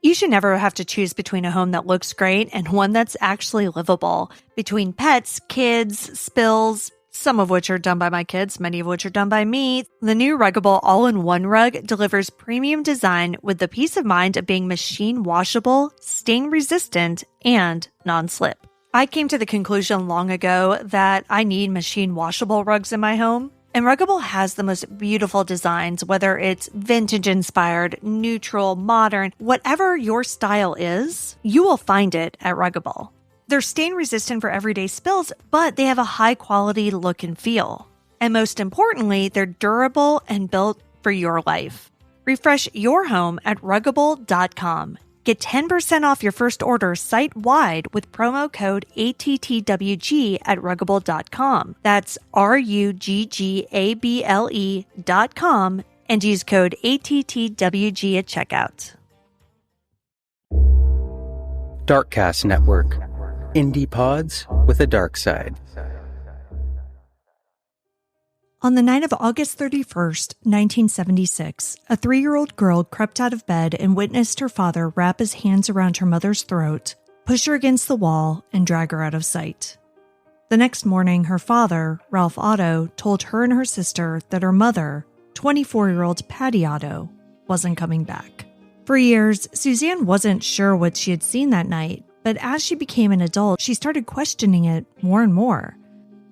You should never have to choose between a home that looks great and one that's actually livable. Between pets, kids, spills, some of which are done by my kids, many of which are done by me, the new Ruggable All-in-One Rug delivers premium design with the peace of mind of being machine washable, stain resistant, and non-slip. I came to the conclusion long ago that I need machine washable rugs in my home. And Ruggable has the most beautiful designs, whether it's vintage-inspired, neutral, modern, whatever your style is, you will find it at Ruggable. They're stain-resistant for everyday spills, but they have a high-quality look and feel. And most importantly, they're durable and built for your life. Refresh your home at Ruggable.com. Get 10% off your first order site-wide with promo code ATTWG at Ruggable.com. That's RUGGABLE.com and use code ATTWG at checkout. Darkcast Network. Indie pods with a dark side. On the night of August 31st, 1976, a 3-year-old girl crept out of bed and witnessed her father wrap his hands around her mother's throat, push her against the wall, and drag her out of sight. The next morning, her father, Ralph Otto, told her and her sister that her mother, 24-year-old Patty Otto, wasn't coming back. For years, Suzanne wasn't sure what she had seen that night, but as she became an adult, she started questioning it more and more.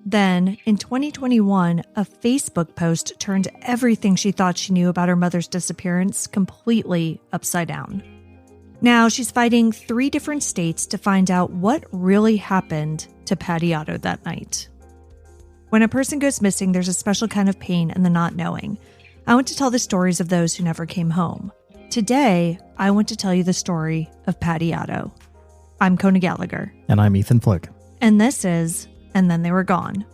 Then, in 2021, a Facebook post turned everything she thought she knew about her mother's disappearance completely upside down. Now, she's fighting 3 different states to find out what really happened to Patty Otto that night. When a person goes missing, there's a special kind of pain in the not knowing. I want to tell the stories of those who never came home. Today, I want to tell you the story of Patty Otto. I'm Kona Gallagher. And I'm Ethan Flick. And this is And Then They Were Gone.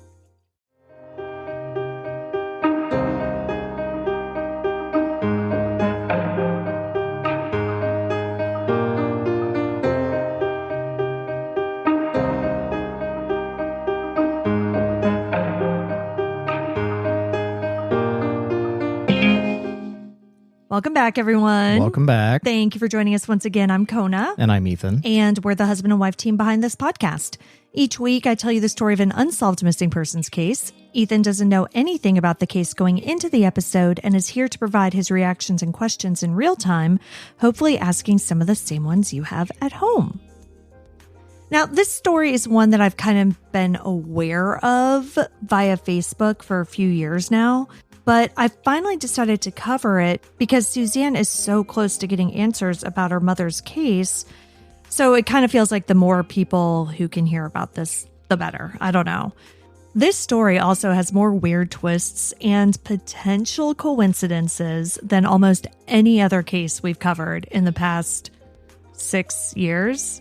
Welcome back, everyone. Welcome back. Thank you for joining us once again. I'm Kona. And I'm Ethan. And we're the husband and wife team behind this podcast. Each week, I tell you the story of an unsolved missing persons case. Ethan doesn't know anything about the case going into the episode and is here to provide his reactions and questions in real time, hopefully asking some of the same ones you have at home. Now, this story is one that I've kind of been aware of via Facebook for a few years now. But I finally decided to cover it because Suzanne is so close to getting answers about her mother's case. So it kind of feels like the more people who can hear about this, the better. I don't know. This story also has more weird twists and potential coincidences than almost any other case we've covered in the past 6 years.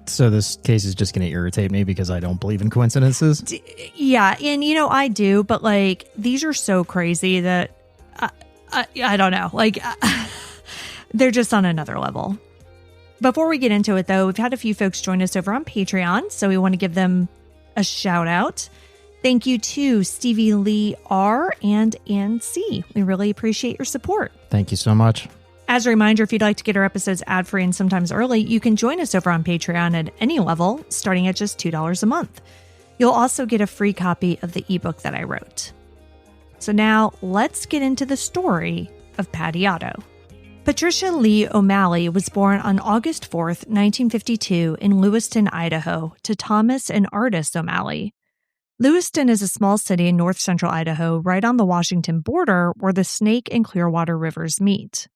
So this case is just going to irritate me because I don't believe in coincidences? Yeah, and I do, but these are so crazy that I don't know. They're just on another level. Before we get into it, though, we've had a few folks join us over on Patreon, so we want to give them a shout out. Thank you to Stevie Lee R. and Ann C. We really appreciate your support. Thank you so much. As a reminder, if you'd like to get our episodes ad-free and sometimes early, you can join us over on Patreon at any level, starting at just $2 a month. You'll also get a free copy of the ebook that I wrote. So now, let's get into the story of Patty Otto. Patricia Lee O'Malley was born on August 4th, 1952 in Lewiston, Idaho, to Thomas and Ardis O'Malley. Lewiston is a small city in north-central Idaho, right on the Washington border where the Snake and Clearwater rivers meet.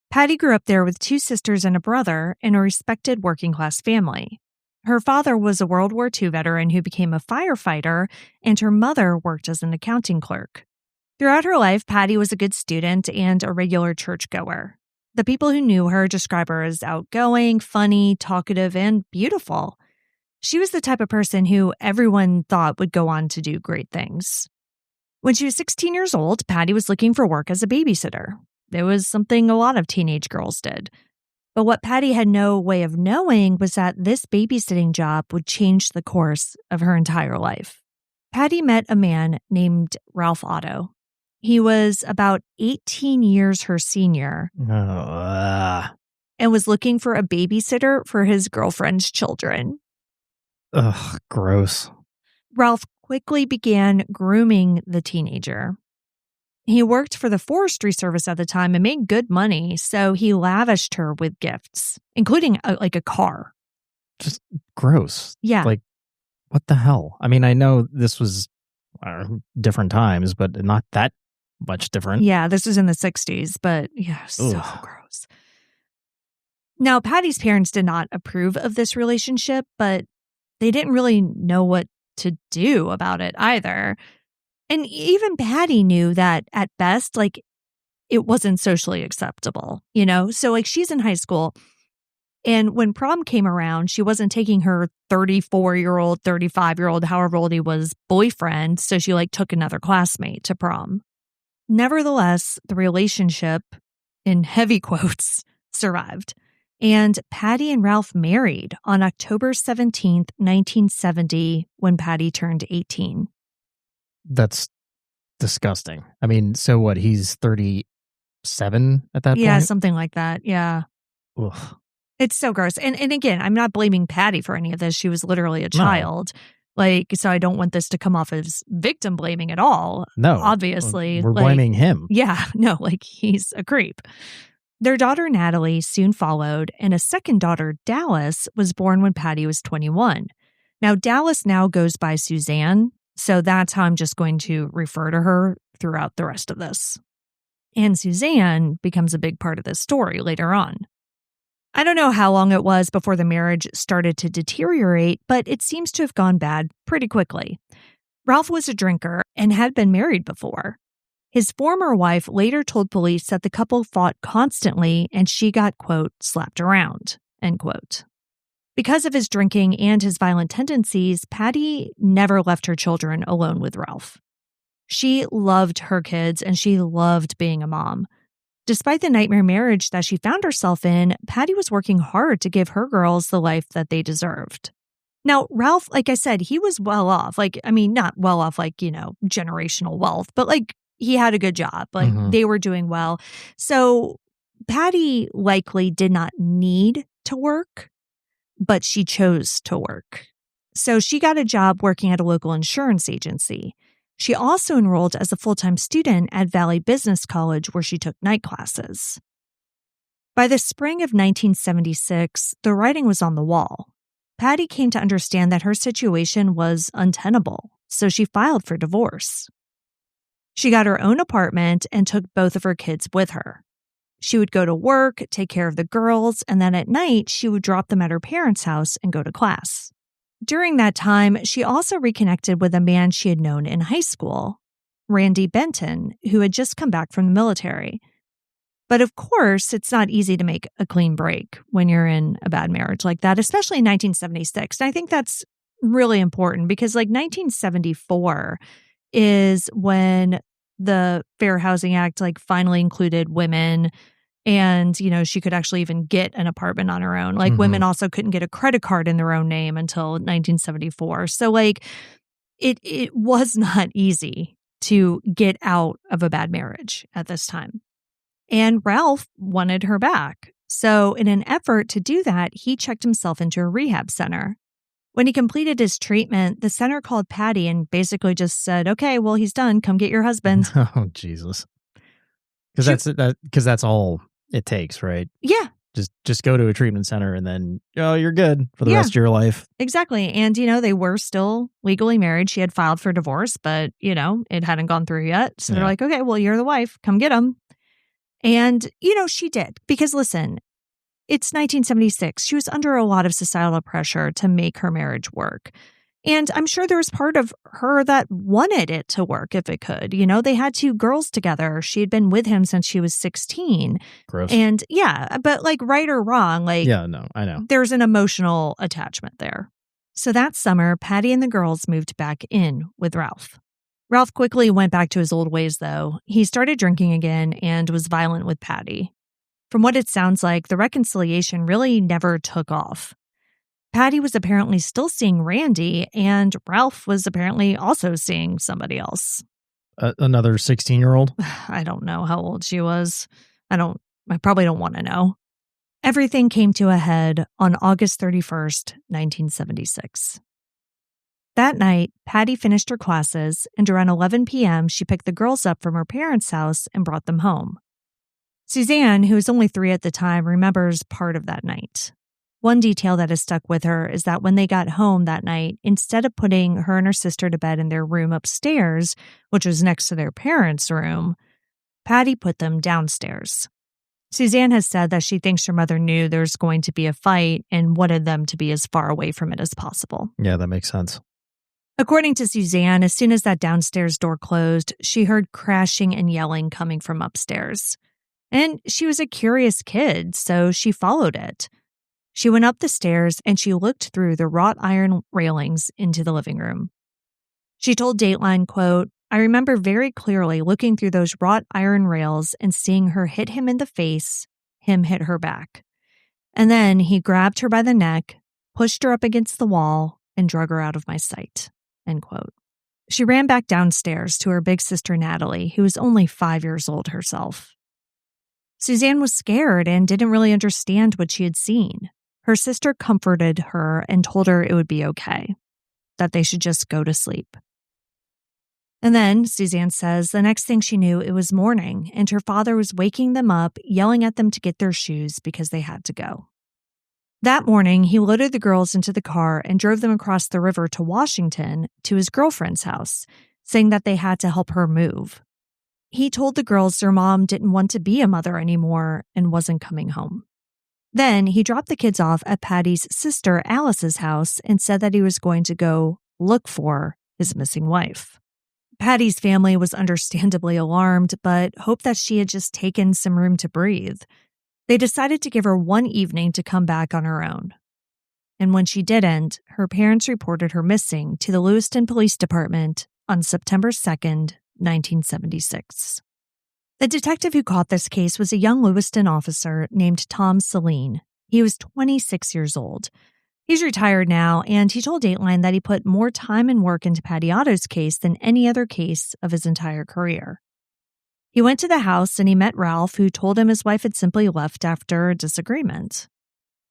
Patty grew up there with 2 sisters and a brother in a respected working-class family. Her father was a World War II veteran who became a firefighter, and her mother worked as an accounting clerk. Throughout her life, Patty was a good student and a regular churchgoer. The people who knew her describe her as outgoing, funny, talkative, and beautiful. She was the type of person who everyone thought would go on to do great things. When she was 16 years old, Patty was looking for work as a babysitter. It was something a lot of teenage girls did. But what Patty had no way of knowing was that this babysitting job would change the course of her entire life. Patty met a man named Ralph Otto. He was about 18 years her senior. and was looking for a babysitter for his girlfriend's children. Ugh, gross. Ralph quickly began grooming the teenager. He worked for the Forestry Service at the time and made good money, so he lavished her with gifts, including a car. Just gross. Yeah. Like, what the hell? I mean, I know this was different times, but not that much different. Yeah, this was in the 60s, but yeah, so Ugh. gross. Now, Patty's parents did not approve of this relationship, but they didn't really know what to do about it either. And even Patty knew that at best, it wasn't socially acceptable, you know? So she's in high school, and when prom came around, she wasn't taking her 34-year-old, 35-year-old, however old he was, boyfriend. So she took another classmate to prom. Nevertheless, the relationship, in heavy quotes, survived. And Patty and Ralph married on October 17th, 1970, when Patty turned 18. That's disgusting. I mean, so what? He's 37 at that point? Yeah, something like that. Yeah. Ugh. It's so gross. And again, I'm not blaming Patty for any of this. She was literally a child. So I don't want this to come off as victim blaming at all. No. Obviously. We're blaming him. Yeah. No, he's a creep. Their daughter, Natalie, soon followed, and a second daughter, Dallas, was born when Patty was 21. Now, Dallas now goes by Suzanne, so that's how I'm just going to refer to her throughout the rest of this. And Suzanne becomes a big part of this story later on. I don't know how long it was before the marriage started to deteriorate, but it seems to have gone bad pretty quickly. Ralph was a drinker and had been married before. His former wife later told police that the couple fought constantly and she got, quote, slapped around, end quote. Because of his drinking and his violent tendencies, Patty never left her children alone with Ralph. She loved her kids and she loved being a mom. Despite the nightmare marriage that she found herself in, Patty was working hard to give her girls the life that they deserved. Now, Ralph, like I said, he was well off. Not well off generational wealth, but he had a good job. They were doing well. So Patty likely did not need to work, but she chose to work. So she got a job working at a local insurance agency. She also enrolled as a full-time student at Valley Business College, where she took night classes. By the spring of 1976, the writing was on the wall. Patty came to understand that her situation was untenable, so she filed for divorce. She got her own apartment and took both of her kids with her. She would go to work, take care of the girls, and then at night, she would drop them at her parents' house and go to class. During that time, she also reconnected with a man she had known in high school, Randy Benton, who had just come back from the military. But of course, it's not easy to make a clean break when you're in a bad marriage like that, especially in 1976. And I think that's really important because 1974 is when the Fair Housing Act finally included women. And, she could actually even get an apartment on her own. Women also couldn't get a credit card in their own name until 1974. So, it was not easy to get out of a bad marriage at this time. And Ralph wanted her back. So, in an effort to do that, he checked himself into a rehab center. When he completed his treatment, the center called Patty and basically just said, okay, well, he's done. Come get your husband. Oh, Jesus. Because that's all it takes, right? Yeah. Just go to a treatment center and then, you're good for the rest of your life. Exactly. And, they were still legally married. She had filed for divorce, but, it hadn't gone through yet. So they're like, okay, well, you're the wife. Come get him. And, she did. Because listen, it's 1976. She was under a lot of societal pressure to make her marriage work. And I'm sure there was part of her that wanted it to work if it could. They had two girls together. She had been with him since she was 16. Gross. And yeah, but right or wrong, yeah, no, I know. There's an emotional attachment there. So that summer, Patty and the girls moved back in with Ralph. Ralph quickly went back to his old ways, though. He started drinking again and was violent with Patty. From what it sounds like, the reconciliation really never took off. Patty was apparently still seeing Randy, and Ralph was apparently also seeing somebody else. Another 16-year-old? I don't know how old she was. I probably don't want to know. Everything came to a head on August 31st, 1976. That night, Patty finished her classes, and around 11 p.m., she picked the girls up from her parents' house and brought them home. Suzanne, who was only 3 at the time, remembers part of that night. One detail that has stuck with her is that when they got home that night, instead of putting her and her sister to bed in their room upstairs, which was next to their parents' room, Patty put them downstairs. Suzanne has said that she thinks her mother knew there was going to be a fight and wanted them to be as far away from it as possible. Yeah, that makes sense. According to Suzanne, as soon as that downstairs door closed, she heard crashing and yelling coming from upstairs. And she was a curious kid, so she followed it. She went up the stairs and she looked through the wrought iron railings into the living room. She told Dateline, quote, "I remember very clearly looking through those wrought iron rails and seeing her hit him in the face, him hit her back. And then he grabbed her by the neck, pushed her up against the wall, and drug her out of my sight." End quote. She ran back downstairs to her big sister Natalie, who was only 5 years old herself. Suzanne was scared and didn't really understand what she had seen. Her sister comforted her and told her it would be okay, that they should just go to sleep. And then, Suzanne says, the next thing she knew, it was morning, and her father was waking them up, yelling at them to get their shoes because they had to go. That morning, he loaded the girls into the car and drove them across the river to Washington to his girlfriend's house, saying that they had to help her move. He told the girls their mom didn't want to be a mother anymore and wasn't coming home. Then he dropped the kids off at Patty's sister Alice's house and said that he was going to go look for his missing wife. Patty's family was understandably alarmed, but hoped that she had just taken some room to breathe. They decided to give her one evening to come back on her own. And when she didn't, her parents reported her missing to the Lewiston Police Department on September 2nd, 1976. The detective who caught this case was a young Lewiston officer named Tom Saline. He was 26 years old. He's retired now, and he told Dateline that he put more time and work into Patty Otto's case than any other case of his entire career. He went to the house and he met Ralph, who told him his wife had simply left after a disagreement.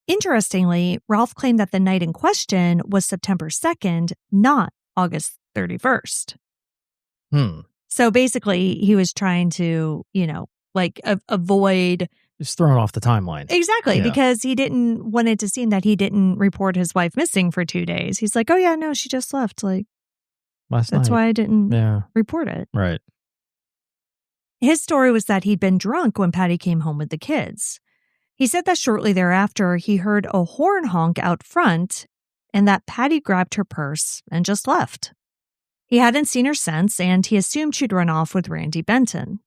Interestingly, Ralph claimed that the night in question was September 2nd, not August 31st. So basically, he was trying to, avoid... Just throwing off the timeline. Exactly, because he didn't want it to seem that he didn't report his wife missing for 2 days. He's like, oh yeah, no, she just left. Last night. That's why I didn't report it. Right. His story was that he'd been drunk when Patty came home with the kids. He said that shortly thereafter, he heard a horn honk out front and that Patty grabbed her purse and just left. He hadn't seen her since, and he assumed she'd run off with Randy Benton.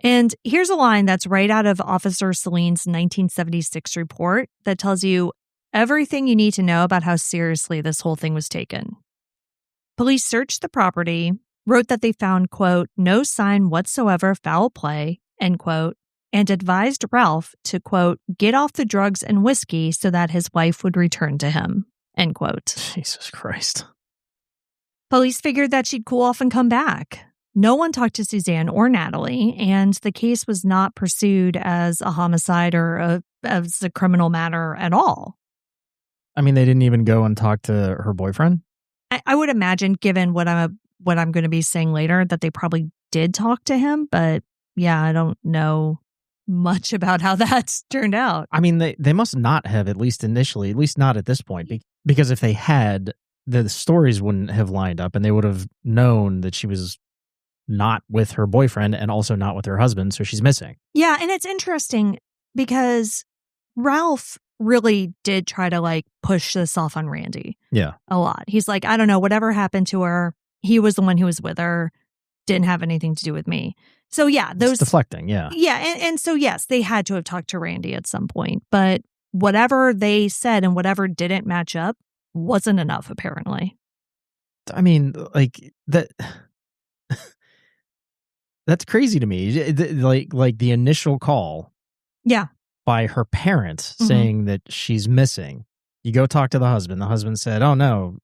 And here's a line that's right out of Officer Saline's 1976 report that tells you everything you need to know about how seriously this whole thing was taken. Police searched the property, wrote that they found, quote, no sign whatsoever of foul play, end quote, and advised Ralph to, quote, get off the drugs and whiskey so that his wife would return to him, end quote. Jesus Christ. Police figured that she'd cool off and come back. No one talked to Suzanne or Natalie, and the case was not pursued as a homicide or as a criminal matter at all. I mean, they didn't even go and talk to her boyfriend? I would imagine, given what I'm going to be saying later, that they probably did talk to him, but yeah, I don't know much about how that's turned out. I mean, they must not have, at least initially, at least not at this point, because if they had, the stories wouldn't have lined up and they would have known that she was not with her boyfriend and also not with her husband, so she's missing. Yeah, and it's interesting because Ralph really did try to push this off on Randy. Yeah. A lot. He's like, I don't know, whatever happened to her, he was the one who was with her, didn't have anything to do with me. So yeah, those... It's deflecting, yeah. Yeah, and so yes, they had to have talked to Randy at some point, but whatever they said and whatever didn't match up wasn't enough, apparently. I mean, that... That's crazy to me. Like the initial call. Yeah. By her parents saying that she's missing. You go talk to the husband. The husband said, oh no,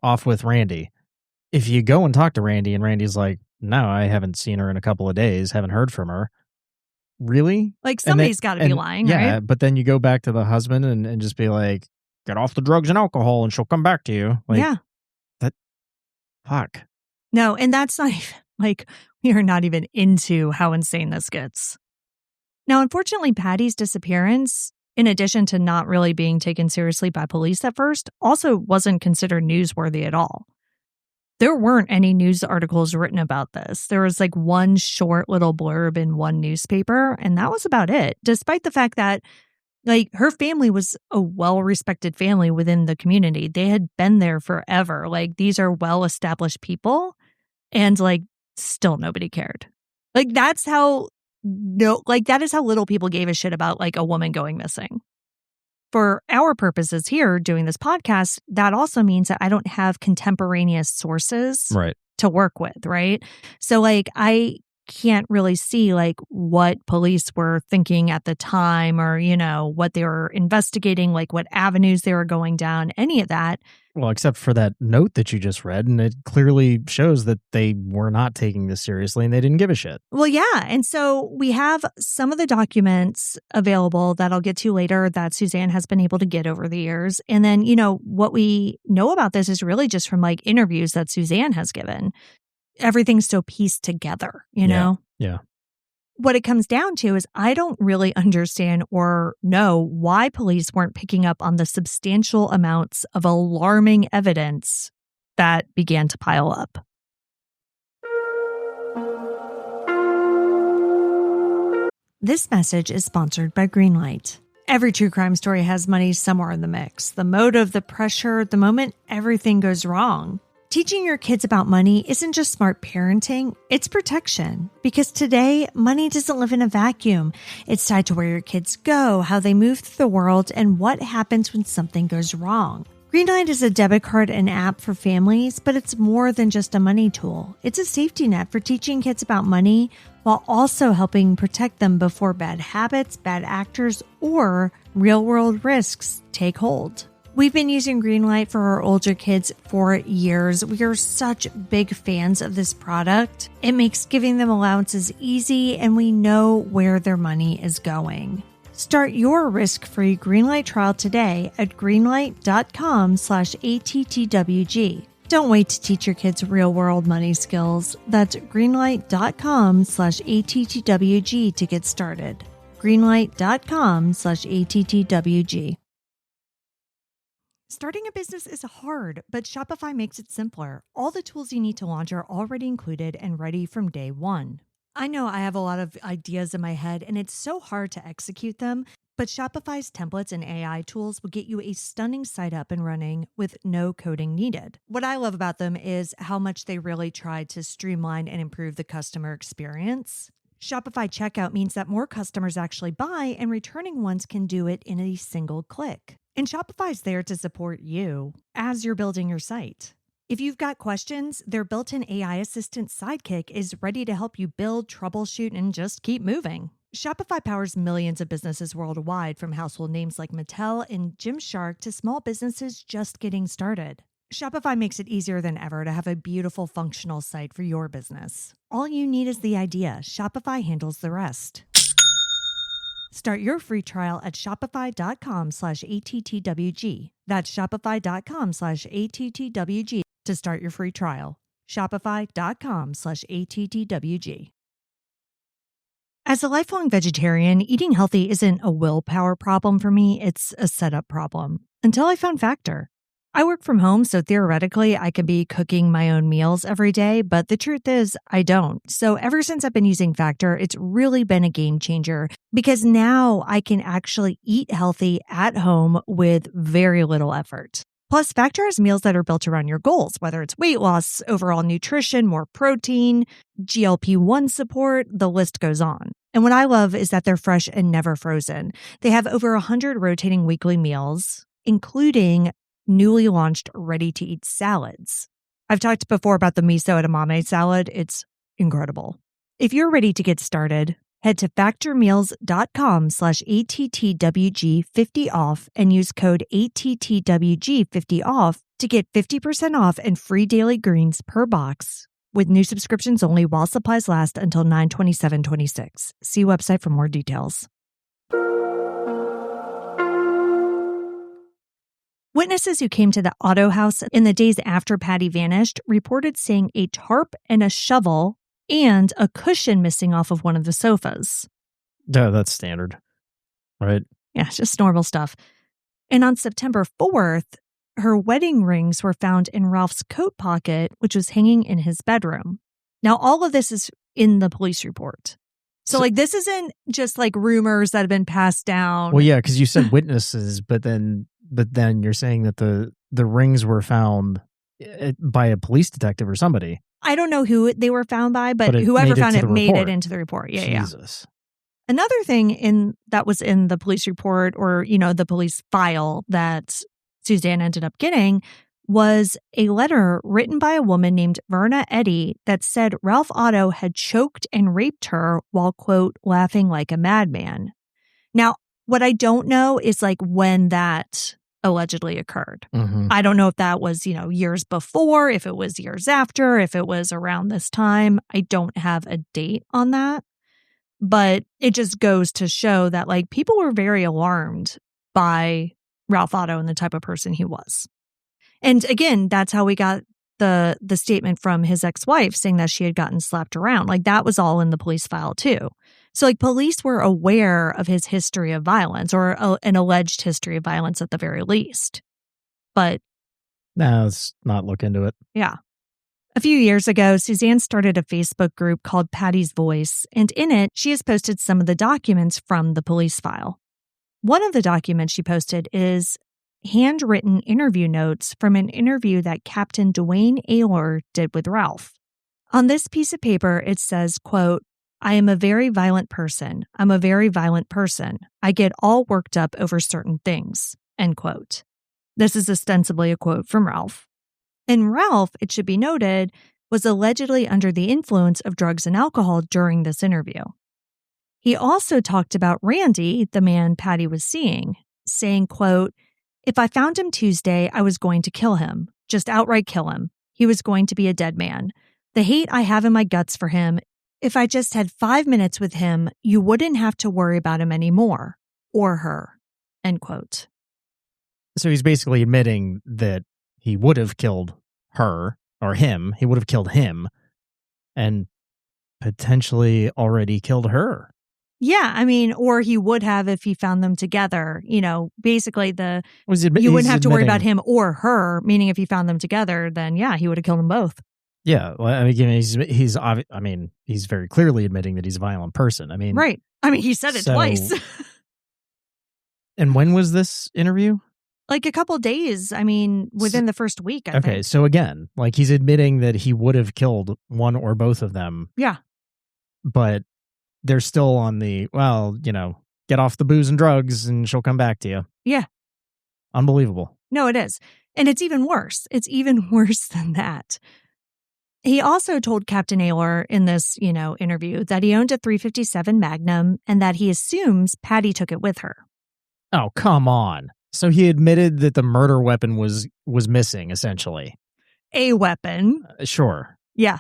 off with Randy. If you go and talk to Randy and Randy's like, no, I haven't seen her in a couple of days, haven't heard from her. really? Like, somebody's got to be lying, yeah, right? but then you go back to the husband and just be like, get off the drugs and alcohol and she'll come back to you. Like, Yeah. that, fuck. No, and that's not even, like, we are not even into how insane this gets. Now, unfortunately, Patty's disappearance, in addition to not really being taken seriously by police at first, also wasn't considered newsworthy at all. There weren't any news articles written about this. There was like one short little blurb in one newspaper, and that was about it, despite the fact that like her family was a well-respected family within the community. They had been there forever. Like, these are well-established people, and like still nobody cared. Like, that is how little people gave a shit about like a woman going missing. For our purposes here doing this podcast, that also means that I don't have contemporaneous sources Right. to work with, right? So like I can't really see like what police were thinking at the time, or, you know, what they were investigating, like what avenues they were going down, any of that. Well, except for that note that you just read, and it clearly shows that they were not taking this seriously and they didn't give a shit. Well, yeah. And so we have some of the documents available that I'll get to later that Suzanne has been able to get over the years. And then, you know, what we know about this is really just from like interviews that Suzanne has given. Everything's so pieced together, you know? Yeah. What it comes down to is I don't really understand or know why police weren't picking up on the substantial amounts of alarming evidence that began to pile up. This message is sponsored by Greenlight. Every true crime story has money somewhere in the mix. The motive, the pressure, the moment everything goes wrong. Teaching your kids about money isn't just smart parenting, it's protection. Because today, money doesn't live in a vacuum. It's tied to where your kids go, how they move through the world, and what happens when something goes wrong. Greenlight is a debit card and app for families, but it's more than just a money tool. It's a safety net for teaching kids about money while also helping protect them before bad habits, bad actors, or real-world risks take hold. We've been using Greenlight for our older kids for years. We are such big fans of this product. It makes giving them allowances easy, and we know where their money is going. Start your risk-free Greenlight trial today at greenlight.com/ATTWG. Don't wait to teach your kids real-world money skills. That's greenlight.com/ATTWG to get started. greenlight.com/ATTWG. Starting a business is hard, but Shopify makes it simpler. All the tools you need to launch are already included and ready from day one. I know I have a lot of ideas in my head, and it's so hard to execute them, but Shopify's templates and AI tools will get you a stunning site up and running with no coding needed. What I love about them is how much they really try to streamline and improve the customer experience. Shopify checkout means that more customers actually buy, and returning ones can do it in a single click. And Shopify's there to support you as you're building your site. If you've got questions, their built-in AI assistant Sidekick is ready to help you build, troubleshoot, and just keep moving. Shopify powers millions of businesses worldwide, from household names like Mattel and Gymshark to small businesses just getting started. Shopify makes it easier than ever to have a beautiful, functional site for your business. All you need is the idea. Shopify handles the rest. Start your free trial at shopify.com/ATTWG. That's shopify.com/ATTWG to start your free trial. Shopify.com/ATTWG. As a lifelong vegetarian, eating healthy isn't a willpower problem for me. It's a setup problem. Until I found Factor. I work from home, so theoretically I could be cooking my own meals every day, but the truth is I don't. So ever since I've been using Factor, it's really been a game changer because now I can actually eat healthy at home with very little effort. Plus, Factor has meals that are built around your goals, whether it's weight loss, overall nutrition, more protein, GLP-1 support, the list goes on. And what I love is that they're fresh and never frozen. They have over 100 rotating weekly meals, including newly launched ready-to-eat salads. I've talked before about the miso edamame salad. It's incredible. If you're ready to get started, head to factormeals.com/ATTWG50 off and use code ATTWG50 off to get 50% off and free daily greens per box with new subscriptions only while supplies last until 9/27/26. See website for more details. Witnesses who came to the Otto house in the days after Patty vanished reported seeing a tarp and a shovel and a cushion missing off of one of the sofas. Yeah, that's standard, right? Yeah, it's just normal stuff. And on September 4th, her wedding rings were found in Ralph's coat pocket, which was hanging in his bedroom. Now, all of this is in the police report. So like, this isn't just like rumors that have been passed down. Well, yeah, because you said witnesses, but then you're saying that the rings were found by a police detective or somebody. I don't know who they were found by, but whoever found it made it into the report. Yeah, Jesus. Yeah. Another thing that was in the police report, or, the police file that Suzanne ended up getting, was a letter written by a woman named Verna Eddy that said Ralph Otto had choked and raped her while, quote, laughing like a madman. Now, what I don't know is like when that allegedly occurred. Mm-hmm. I don't know if that was, years before, if it was years after, if it was around this time. I don't have a date on that. But it just goes to show that like people were very alarmed by Ralph Otto and the type of person he was. And again, that's how we got the statement from his ex-wife saying that she had gotten slapped around. Like that was all in the police file too. So like police were aware of his history of violence, or an alleged history of violence at the very least. But no, let's not look into it. Yeah. A few years ago, Suzanne started a Facebook group called Patty's Voice, and in it, she has posted some of the documents from the police file. One of the documents she posted is handwritten interview notes from an interview that Captain Dwayne Ayler did with Ralph. On this piece of paper, it says, quote, "I am a very violent person. I'm a very violent person. I get all worked up over certain things," end quote. This is ostensibly a quote from Ralph. And Ralph, it should be noted, was allegedly under the influence of drugs and alcohol during this interview. He also talked about Randy, the man Patty was seeing, saying, quote, "If I found him Tuesday, I was going to kill him, just outright kill him. He was going to be a dead man. The hate I have in my guts for him, if I just had 5 minutes with him, you wouldn't have to worry about him anymore, or her," end quote. So he's basically admitting that he would have killed her, or him. He would have killed him and potentially already killed her. Yeah, I mean, or he would have if he found them together. Basically you wouldn't have to worry about him or her, meaning if he found them together, then yeah, he would have killed them both. Yeah, well, I mean, he's very clearly admitting that he's a violent person. I mean, right. I mean, he said it twice. And when was this interview? Like a couple days. I mean, within the first week, I think. Okay, so again, like he's admitting that he would have killed one or both of them. Yeah. But they're still on the, get off the booze and drugs and she'll come back to you. Yeah. Unbelievable. No, it is. And it's even worse. It's even worse than that. He also told Captain Ayler in this, interview that he owned a .357 Magnum and that he assumes Patty took it with her. Oh, come on. So he admitted that the murder weapon was missing, essentially. A weapon. Sure. Yeah.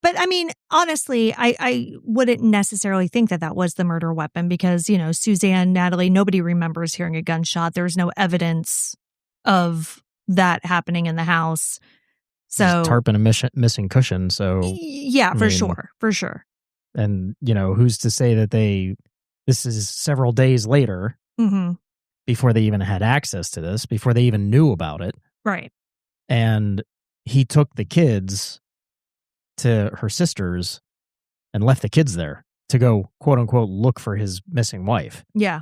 But I mean, honestly, I wouldn't necessarily think that was the murder weapon because, Suzanne, Natalie, nobody remembers hearing a gunshot. There's no evidence of that happening in the house. So there's a tarp and a missing cushion. So yeah, for sure. And, who's to say that this is several days later before they even had access to this, before they even knew about it. Right. And he took the kids to her sister's and left the kids there to go, quote unquote, look for his missing wife. Yeah.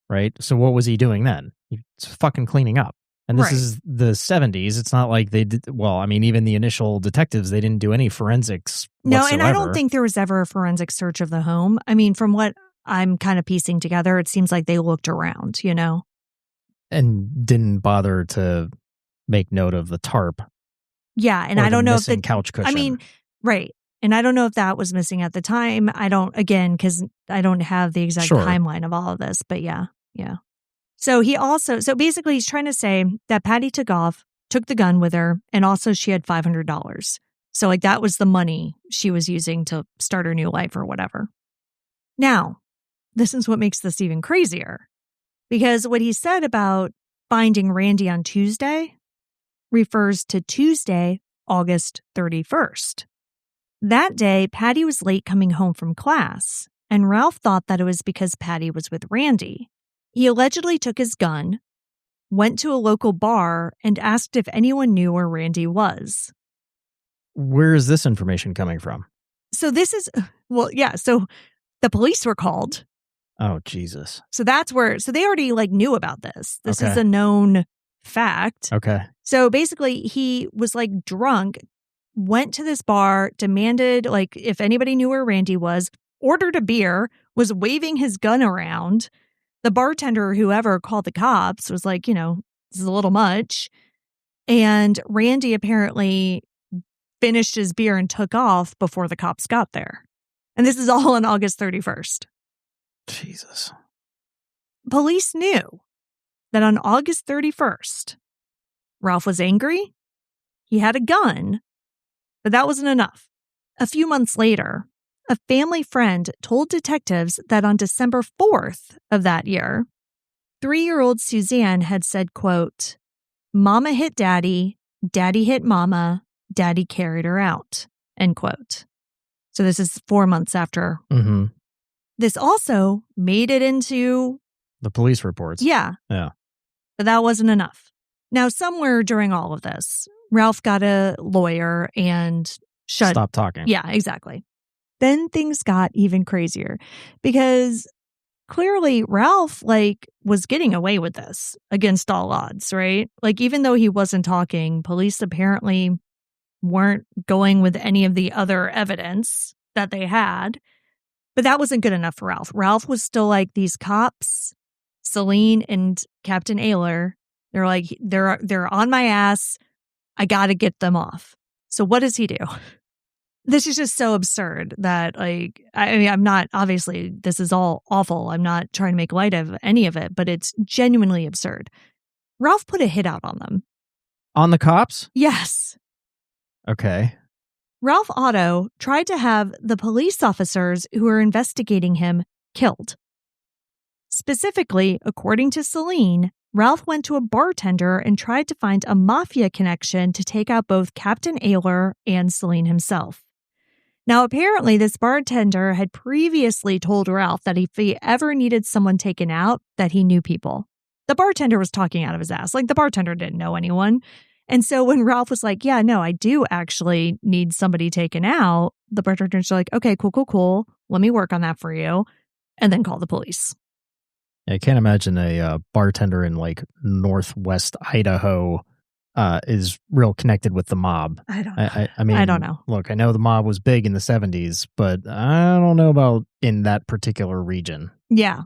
Right. So what was he doing then? He's fucking cleaning up. And this is the 70s. It's not like they did. Well, I mean, even the initial detectives, they didn't do any forensics whatsoever. No, and I don't think there was ever a forensic search of the home. I mean, from what I'm kind of piecing together, it seems like they looked around, And didn't bother to make note of the tarp. Yeah, and I don't know if the couch cushion. I mean, right. And I don't know if that was missing at the time. I don't, again, because I don't have the exact timeline of all of this. But yeah. So basically he's trying to say that Patty took the gun with her, and also she had $500. So like that was the money she was using to start her new life or whatever. Now, this is what makes this even crazier. Because what he said about finding Randy on Tuesday refers to Tuesday, August 31st. That day, Patty was late coming home from class, and Ralph thought that it was because Patty was with Randy. He allegedly took his gun, went to a local bar, and asked if anyone knew where Randy was. Where is this information coming from? So this is, so the police were called. Oh, Jesus. So that's where, so they already like knew about this. This Okay. is a known fact. Okay. So basically he was like drunk, went to this bar, demanded like if anybody knew where Randy was, ordered a beer, was waving his gun around. The bartender, whoever called the cops, was like, this is a little much. And Randy apparently finished his beer and took off before the cops got there. And this is all on August 31st. Jesus. Police knew that on August 31st, Ralph was angry. He had a gun, but that wasn't enough. A few months later, a family friend told detectives that on December 4th of that year, 3-year-old Suzanne had said, quote, "Mama hit Daddy, Daddy hit Mama, Daddy carried her out," end quote. So this is 4 months after. Mm-hmm. This also made it into the police reports. Yeah. Yeah. But that wasn't enough. Now, somewhere during all of this, Ralph got a lawyer and Stop talking. Yeah, exactly. Then things got even crazier because clearly Ralph was getting away with this against all odds, right? Like even though he wasn't talking, police apparently weren't going with any of the other evidence that they had. But that wasn't good enough for Ralph. Ralph was still like, these cops, Celine and Captain Ayler, they're like, they're on my ass. I got to get them off. So what does he do? This is just so absurd that I'm not, obviously this is all awful. I'm not trying to make light of any of it, but it's genuinely absurd. Ralph put a hit out on them. On the cops? Yes. Okay. Ralph Otto tried to have the police officers who were investigating him killed. Specifically, according to Celine, Ralph went to a bartender and tried to find a mafia connection to take out both Captain Ayler and Celine himself. Now, apparently, this bartender had previously told Ralph that if he ever needed someone taken out, that he knew people. The bartender was talking out of his ass. Like, the bartender didn't know anyone. And so when Ralph was like, yeah, no, I do actually need somebody taken out, the bartender's like, okay, cool. Let me work on that for you. And then call the police. I can't imagine a bartender in Northwest Idaho is real connected with the mob. I don't know. I mean, I don't know. Look, I know the mob was big in the 70s, but I don't know about in that particular region. Yeah.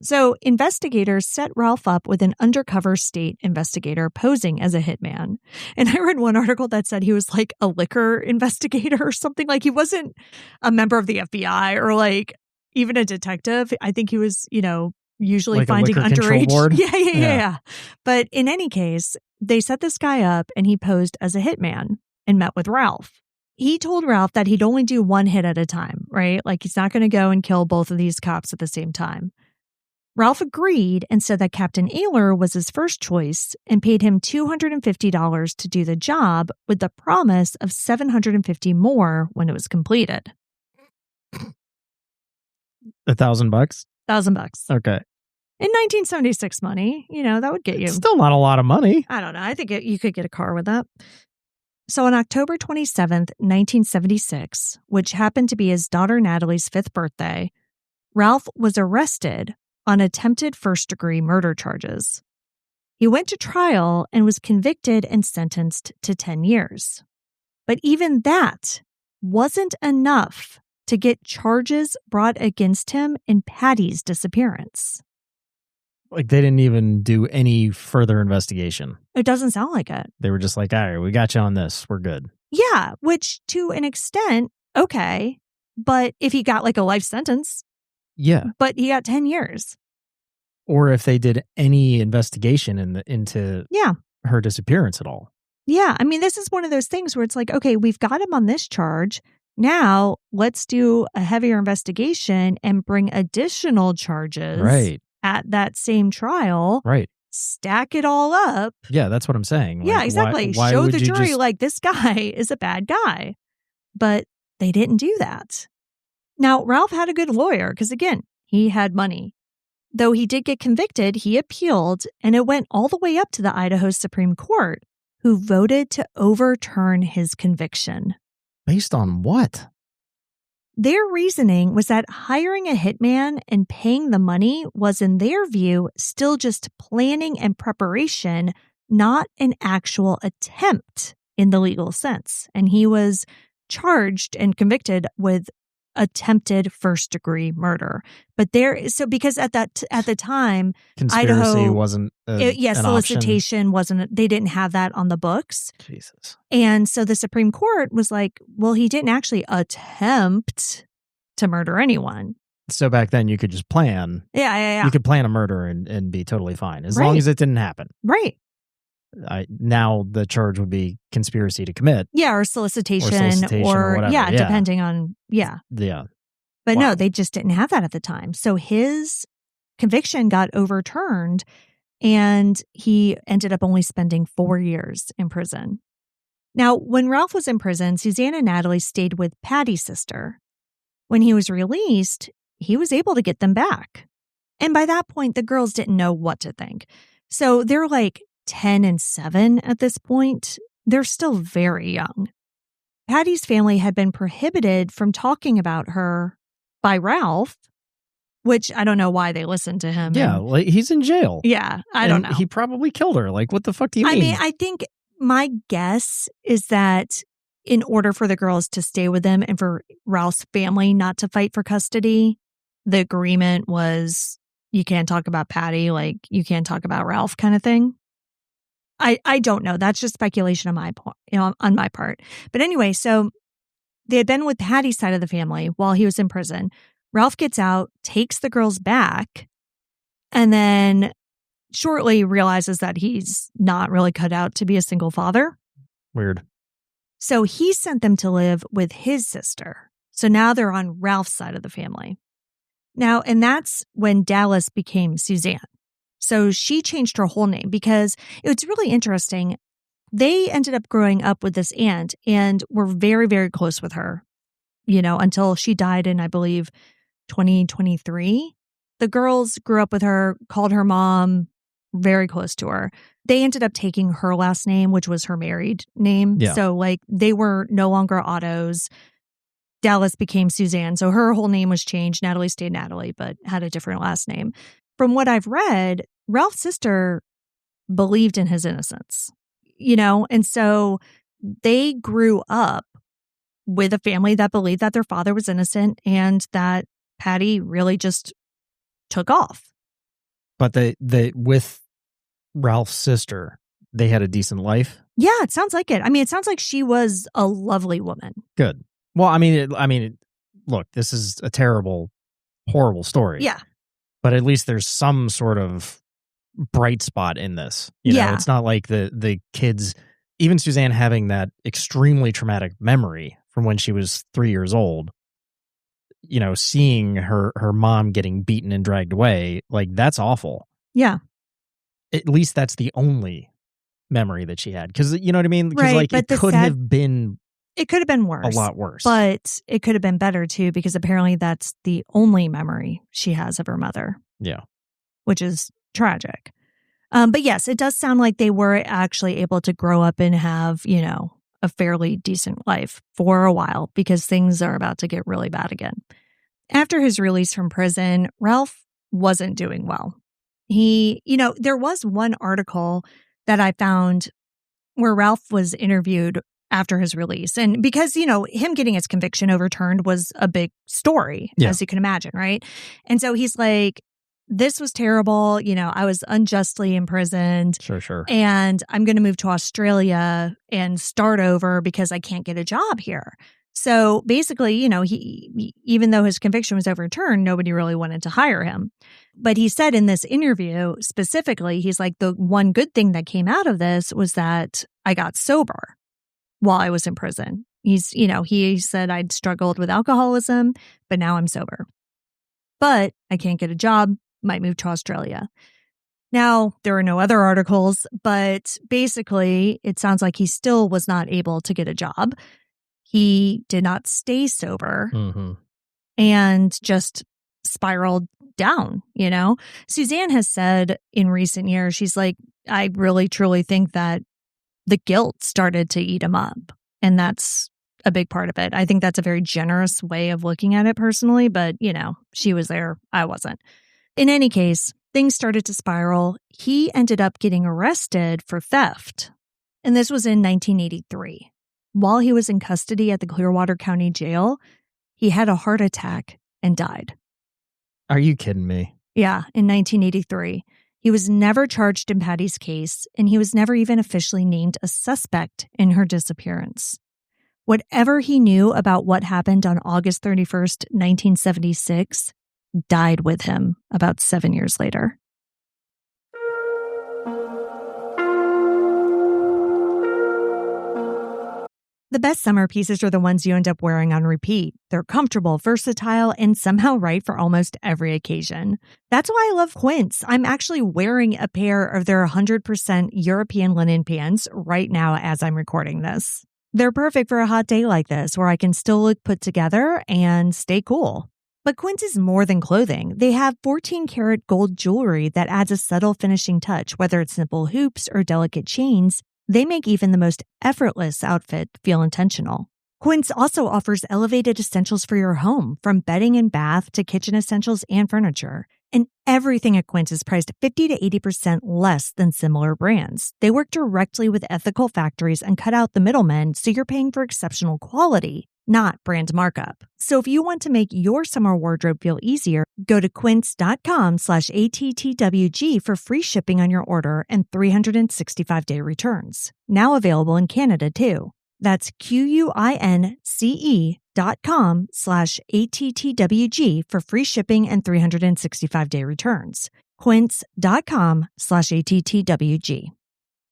So investigators set Ralph up with an undercover state investigator posing as a hitman. And I read one article that said he was like a liquor investigator or something. Like he wasn't a member of the FBI or even a detective. I think he was, usually like finding a liquor control underage. board? Yeah. But in any case, they set this guy up and he posed as a hitman and met with Ralph. He told Ralph that he'd only do one hit at a time, right? Like he's not going to go and kill both of these cops at the same time. Ralph agreed and said that Captain Ayler was his first choice and paid him $250 to do the job with the promise of $750 more when it was completed. $1,000? $1,000. Okay. In 1976 money, that would get you. It's still not a lot of money. I don't know. I think you could get a car with that. So on October 27th, 1976, which happened to be his daughter Natalie's 5th birthday, Ralph was arrested on attempted first-degree murder charges. He went to trial and was convicted and sentenced to 10 years. But even that wasn't enough to get charges brought against him in Patty's disappearance. Like they didn't even do any further investigation. It doesn't sound like it. They were just like, all right, we got you on this. We're good. Yeah, which to an extent, okay. But if he got a life sentence. Yeah. But he got 10 years. Or if they did any investigation into her disappearance at all. Yeah. I mean, this is one of those things where it's like, okay, we've got him on this charge. Now let's do a heavier investigation and bring additional charges Right. at that same trial. Right. Stack it all up. Yeah, that's what I'm saying. Yeah, Like, exactly. Why Show would the you jury just... like this guy is a bad guy. But they didn't do that. Now, Ralph had a good lawyer because, again, he had money. Though he did get convicted, he appealed, and it went all the way up to the Idaho Supreme Court, who voted to overturn his conviction. Based on what? Their reasoning was that hiring a hitman and paying the money was, in their view, still just planning and preparation, not an actual attempt in the legal sense. And he was charged and convicted with attempted first-degree murder. But because at the time, Conspiracy Idaho wasn't an solicitation option. wasn't, they didn't have that on the books. Jesus. And so the Supreme Court was like, well, he didn't actually attempt to murder anyone. So back then you could just plan. Yeah. You could plan a murder and be totally fine as Right. long as it didn't happen. Right. Now the charge would be conspiracy to commit. Yeah, or solicitation or whatever. Yeah. depending on, Yeah. But Wow. no, they just didn't have that at the time. So his conviction got overturned and he ended up only spending 4 years in prison. Now, when Ralph was in prison, Suzanne and Natalie stayed with Patty's sister. When he was released, he was able to get them back. And by that point, the girls didn't know what to think. So they're like 10 and 7 at this point. They're still very young. Patty's family had been prohibited from talking about her by Ralph, which I don't know why they listened to him. Yeah, like he's in jail. Yeah, I don't know. He probably killed her. Like, what the fuck do you mean? I mean, I think my guess is that in order for the girls to stay with them and for Ralph's family not to fight for custody, the agreement was you can't talk about Patty, like you can't talk about Ralph kind of thing. I don't know. That's just speculation on my part. But anyway, so they had been with Patty's side of the family while he was in prison. Ralph gets out, takes the girls back, and then shortly realizes that he's not really cut out to be a single father. Weird. So he sent them to live with his sister. So now they're on Ralph's side of the family. Now, and that's when Dallas became Suzanne. So she changed her whole name because it's really interesting. They ended up growing up with this aunt and were very, very close with her, until she died in, I believe, 2023. The girls grew up with her, called her mom, very close to her. They ended up taking her last name, which was her married name. Yeah. So they were no longer Ottos. Dallas became Suzanne. So her whole name was changed. Natalie stayed Natalie, but had a different last name. From what I've read, Ralph's sister believed in his innocence, and so they grew up with a family that believed that their father was innocent and that Patty really just took off. But they with Ralph's sister, they had a decent life. Yeah, it sounds like it. I mean, it sounds like she was a lovely woman. Good. Well, look, this is a terrible, horrible story. Yeah. But at least there's some sort of bright spot in this. It's not like the kids, even Suzanne having that extremely traumatic memory from when she was 3 years old, seeing her mom getting beaten and dragged away, like that's awful. Yeah. At least that's the only memory that she had. Because, you know what I mean? Because right, it could have been worse. A lot worse. But it could have been better too, because apparently that's the only memory she has of her mother. Yeah. Which is tragic. But yes, it does sound like they were actually able to grow up and have, a fairly decent life for a while, because things are about to get really bad again. After his release from prison, Ralph wasn't doing well. He, there was one article that I found where Ralph was interviewed after his release. And because, him getting his conviction overturned was a big story, as you can imagine, right? And so he's like, this was terrible. I was unjustly imprisoned. Sure. And I'm going to move to Australia and start over because I can't get a job here. So basically, even though his conviction was overturned, nobody really wanted to hire him. But he said in this interview specifically, he's like, the one good thing that came out of this was that I got sober while I was in prison. He said I'd struggled with alcoholism, but now I'm sober. But I can't get a job, might move to Australia. Now, there are no other articles, but basically, it sounds like he still was not able to get a job. He did not stay sober and just spiraled down, Suzanne has said in recent years, she's like, I really, truly think that the guilt started to eat him up. And that's a big part of it. I think that's a very generous way of looking at it personally, but, she was there. I wasn't. In any case, things started to spiral. He ended up getting arrested for theft. And this was in 1983. While he was in custody at the Clearwater County Jail, he had a heart attack and died. Are you kidding me? Yeah, in 1983. He was never charged in Patty's case, and he was never even officially named a suspect in her disappearance. Whatever he knew about what happened on August 31st, 1976, died with him about 7 years later. The best summer pieces are the ones you end up wearing on repeat. They're comfortable, versatile, and somehow right for almost every occasion. That's why I love Quince. I'm actually wearing a pair of their 100% European linen pants right now as I'm recording this. They're perfect for a hot day like this, where I can still look put together and stay cool. But Quince is more than clothing. They have 14-karat gold jewelry that adds a subtle finishing touch, whether it's simple hoops or delicate chains. They make even the most effortless outfit feel intentional. Quince also offers elevated essentials for your home, from bedding and bath to kitchen essentials and furniture. And everything at Quince is priced 50 to 80% less than similar brands. They work directly with ethical factories and cut out the middlemen, so you're paying for exceptional quality, not brand markup. So if you want to make your summer wardrobe feel easier, go to quince.com/ATTWG for free shipping on your order and 365-day returns. Now available in Canada too. That's QUINCE.com/ATTWG for free shipping and 365-day returns. Quince.com/ATTWG.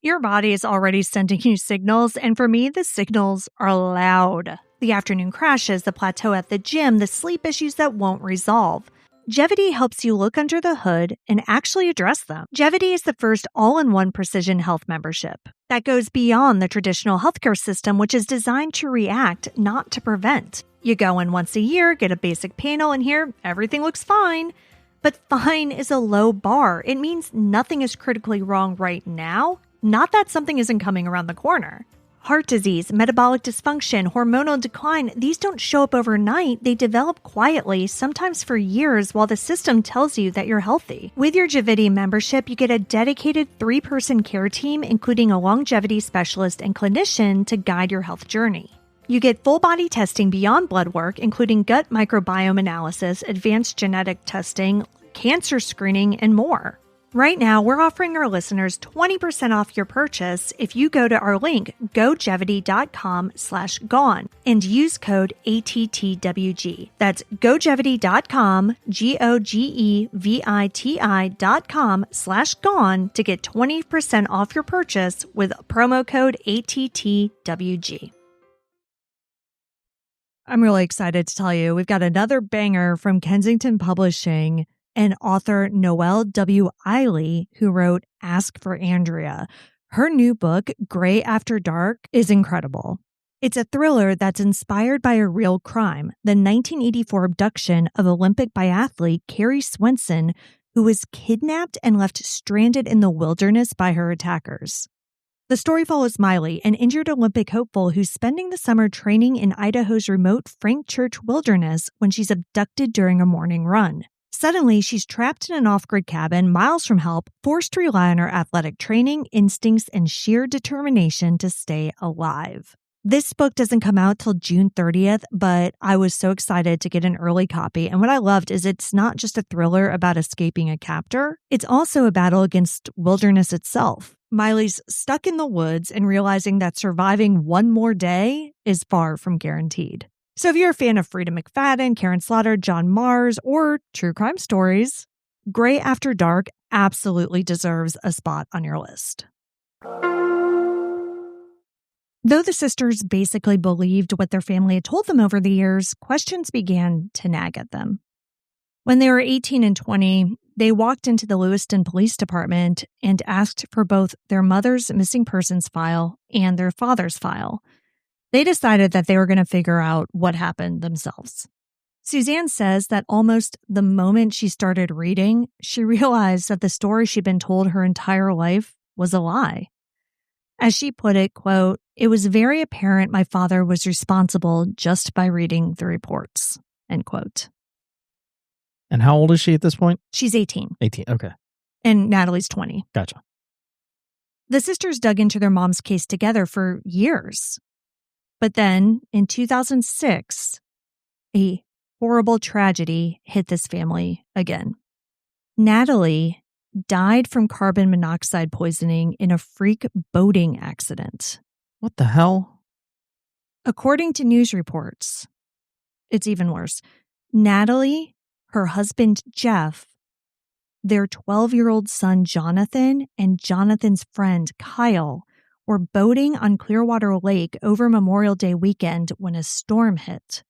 Your body is already sending you signals, and for me, the signals are loud. The afternoon crashes, the plateau at the gym, the sleep issues that won't resolve. Gevity helps you look under the hood and actually address them. Gevity is the first all-in-one precision health membership that goes beyond the traditional healthcare system, which is designed to react, not to prevent. You go in once a year, get a basic panel, and here, everything looks fine. But fine is a low bar. It means nothing is critically wrong right now, not that something isn't coming around the corner. Heart disease, metabolic dysfunction, hormonal decline, these don't show up overnight. They develop quietly, sometimes for years, while the system tells you that you're healthy. With your Gevity membership, you get a dedicated 3-person care team, including a longevity specialist and clinician to guide your health journey. You get full body testing beyond blood work, including gut microbiome analysis, advanced genetic testing, cancer screening, and more. Right now, we're offering our listeners 20% off your purchase if you go to our link, gogevity.com/gone, and use code ATTWG. That's gogevity.com, GOGEVITI.com/gone to get 20% off your purchase with promo code ATTWG. I'm really excited to tell you, we've got another banger from Kensington Publishing and author Noelle W. Eiley, who wrote Ask for Andrea. Her new book, Gray After Dark, is incredible. It's a thriller that's inspired by a real crime, the 1984 abduction of Olympic biathlete Carrie Swenson, who was kidnapped and left stranded in the wilderness by her attackers. The story follows Miley, an injured Olympic hopeful who's spending the summer training in Idaho's remote Frank Church wilderness when she's abducted during a morning run. Suddenly, she's trapped in an off-grid cabin miles from help, forced to rely on her athletic training, instincts, and sheer determination to stay alive. This book doesn't come out till June 30th, but I was so excited to get an early copy. And what I loved is it's not just a thriller about escaping a captor. It's also a battle against wilderness itself. Miley's stuck in the woods and realizing that surviving one more day is far from guaranteed. So if you're a fan of Frida McFadden, Karen Slaughter, John Mars, or true crime stories, Gray After Dark absolutely deserves a spot on your list. Though the sisters basically believed what their family had told them over the years, questions began to nag at them. When they were 18 and 20, they walked into the Lewiston Police Department and asked for both their mother's missing persons file and their father's file. They decided that they were going to figure out what happened themselves. Suzanne says that almost the moment she started reading, she realized that the story she'd been told her entire life was a lie. As she put it, quote, "It was very apparent my father was responsible just by reading the reports," end quote. And how old is she at this point? She's 18. 18, okay. And Natalie's 20. Gotcha. The sisters dug into their mom's case together for years. But then, in 2006, a horrible tragedy hit this family again. Natalie died from carbon monoxide poisoning in a freak boating accident. What the hell? According to news reports, it's even worse. Natalie, her husband Jeff, their 12-year-old son Jonathan, and Jonathan's friend Kyle were boating on Clearwater Lake over Memorial Day weekend when a storm hit.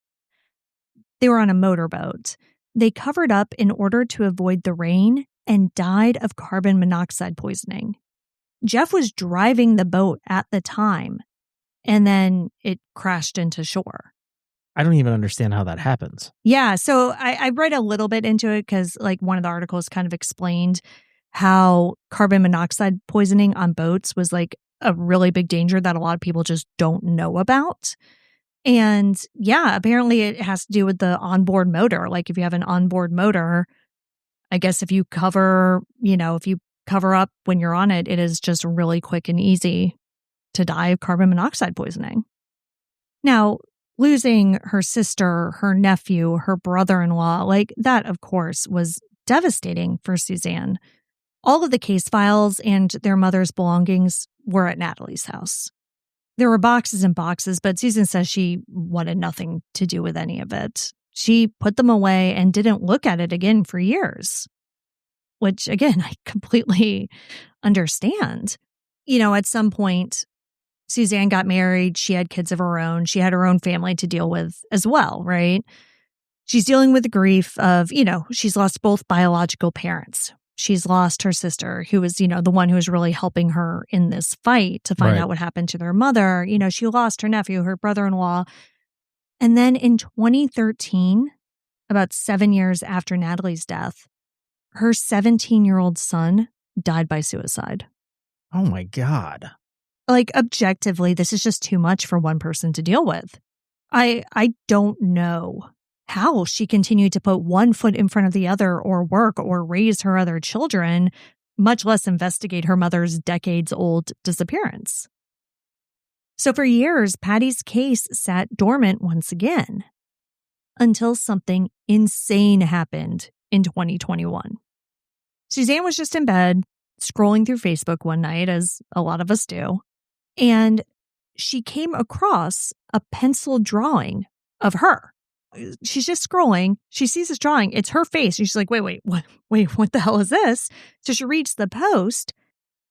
They were on a motorboat. They covered up in order to avoid the rain and died of carbon monoxide poisoning. Jeff was driving the boat at the time, and then it crashed into shore. I don't even understand how that happens. Yeah, so I read a little bit into it because one of the articles kind of explained how carbon monoxide poisoning on boats was a really big danger that a lot of people just don't know about. And yeah, apparently it has to do with the onboard motor. If you have an onboard motor, I guess if you cover up when you're on it, it is just really quick and easy to die of carbon monoxide poisoning. Now, losing her sister, her nephew, her brother-in-law, that, of course, was devastating for Suzanne. All of the case files and their mother's belongings were at Natalie's house. There were boxes and boxes, but Susan says she wanted nothing to do with any of it. She put them away and didn't look at it again for years, which, again, I completely understand. At some point, Suzanne got married. She had kids of her own. She had her own family to deal with as well, right? She's dealing with the grief of, she's lost both biological parents. She's lost her sister, who was, the one who was really helping her in this fight to find out what happened to their mother. She lost her nephew, her brother-in-law. And then in 2013, about 7 years after Natalie's death, her 17-year-old son died by suicide. Oh my God. Objectively, this is just too much for one person to deal with. I don't know how she continued to put one foot in front of the other or work or raise her other children, much less investigate her mother's decades-old disappearance. So for years, Patty's case sat dormant once again until something insane happened in 2021. Suzanne was just in bed, scrolling through Facebook one night, as a lot of us do, and she came across a pencil drawing of her. She's just scrolling. She sees this drawing. It's her face. And she's like, wait, what the hell is this? So she reads the post,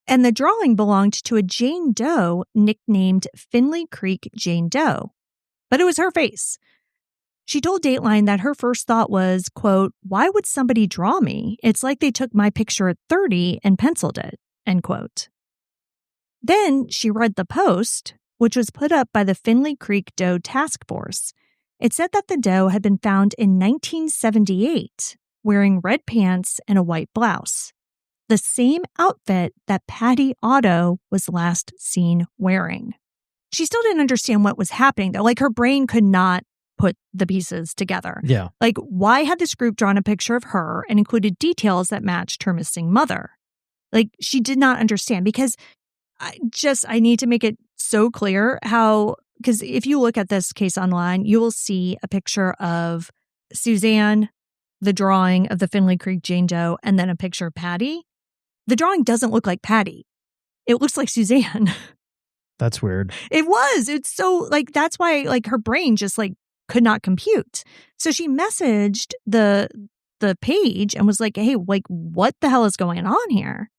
and the drawing belonged to a Jane Doe nicknamed Finley Creek Jane Doe. But it was her face. She told Dateline that her first thought was, quote, "Why would somebody draw me? It's like they took my picture at 30 and penciled it," end quote. Then she read the post, which was put up by the Finley Creek Doe Task Force. It said that the doe had been found in 1978, wearing red pants and a white blouse, the same outfit that Patty Otto was last seen wearing. She still didn't understand what was happening, though. Her brain could not put the pieces together. Yeah. Why had this group drawn a picture of her and included details that matched her missing mother? She did not understand, because I need to make it so clear how, because if you look at this case online, you will see a picture of Suzanne, the drawing of the Finley Creek Jane Doe, and then a picture of Patty. The drawing doesn't look like Patty. It looks like Suzanne. That's weird. It was. It's so, that's why, her brain just, could not compute. So she messaged the page and was like, hey, like, what the hell is going on here?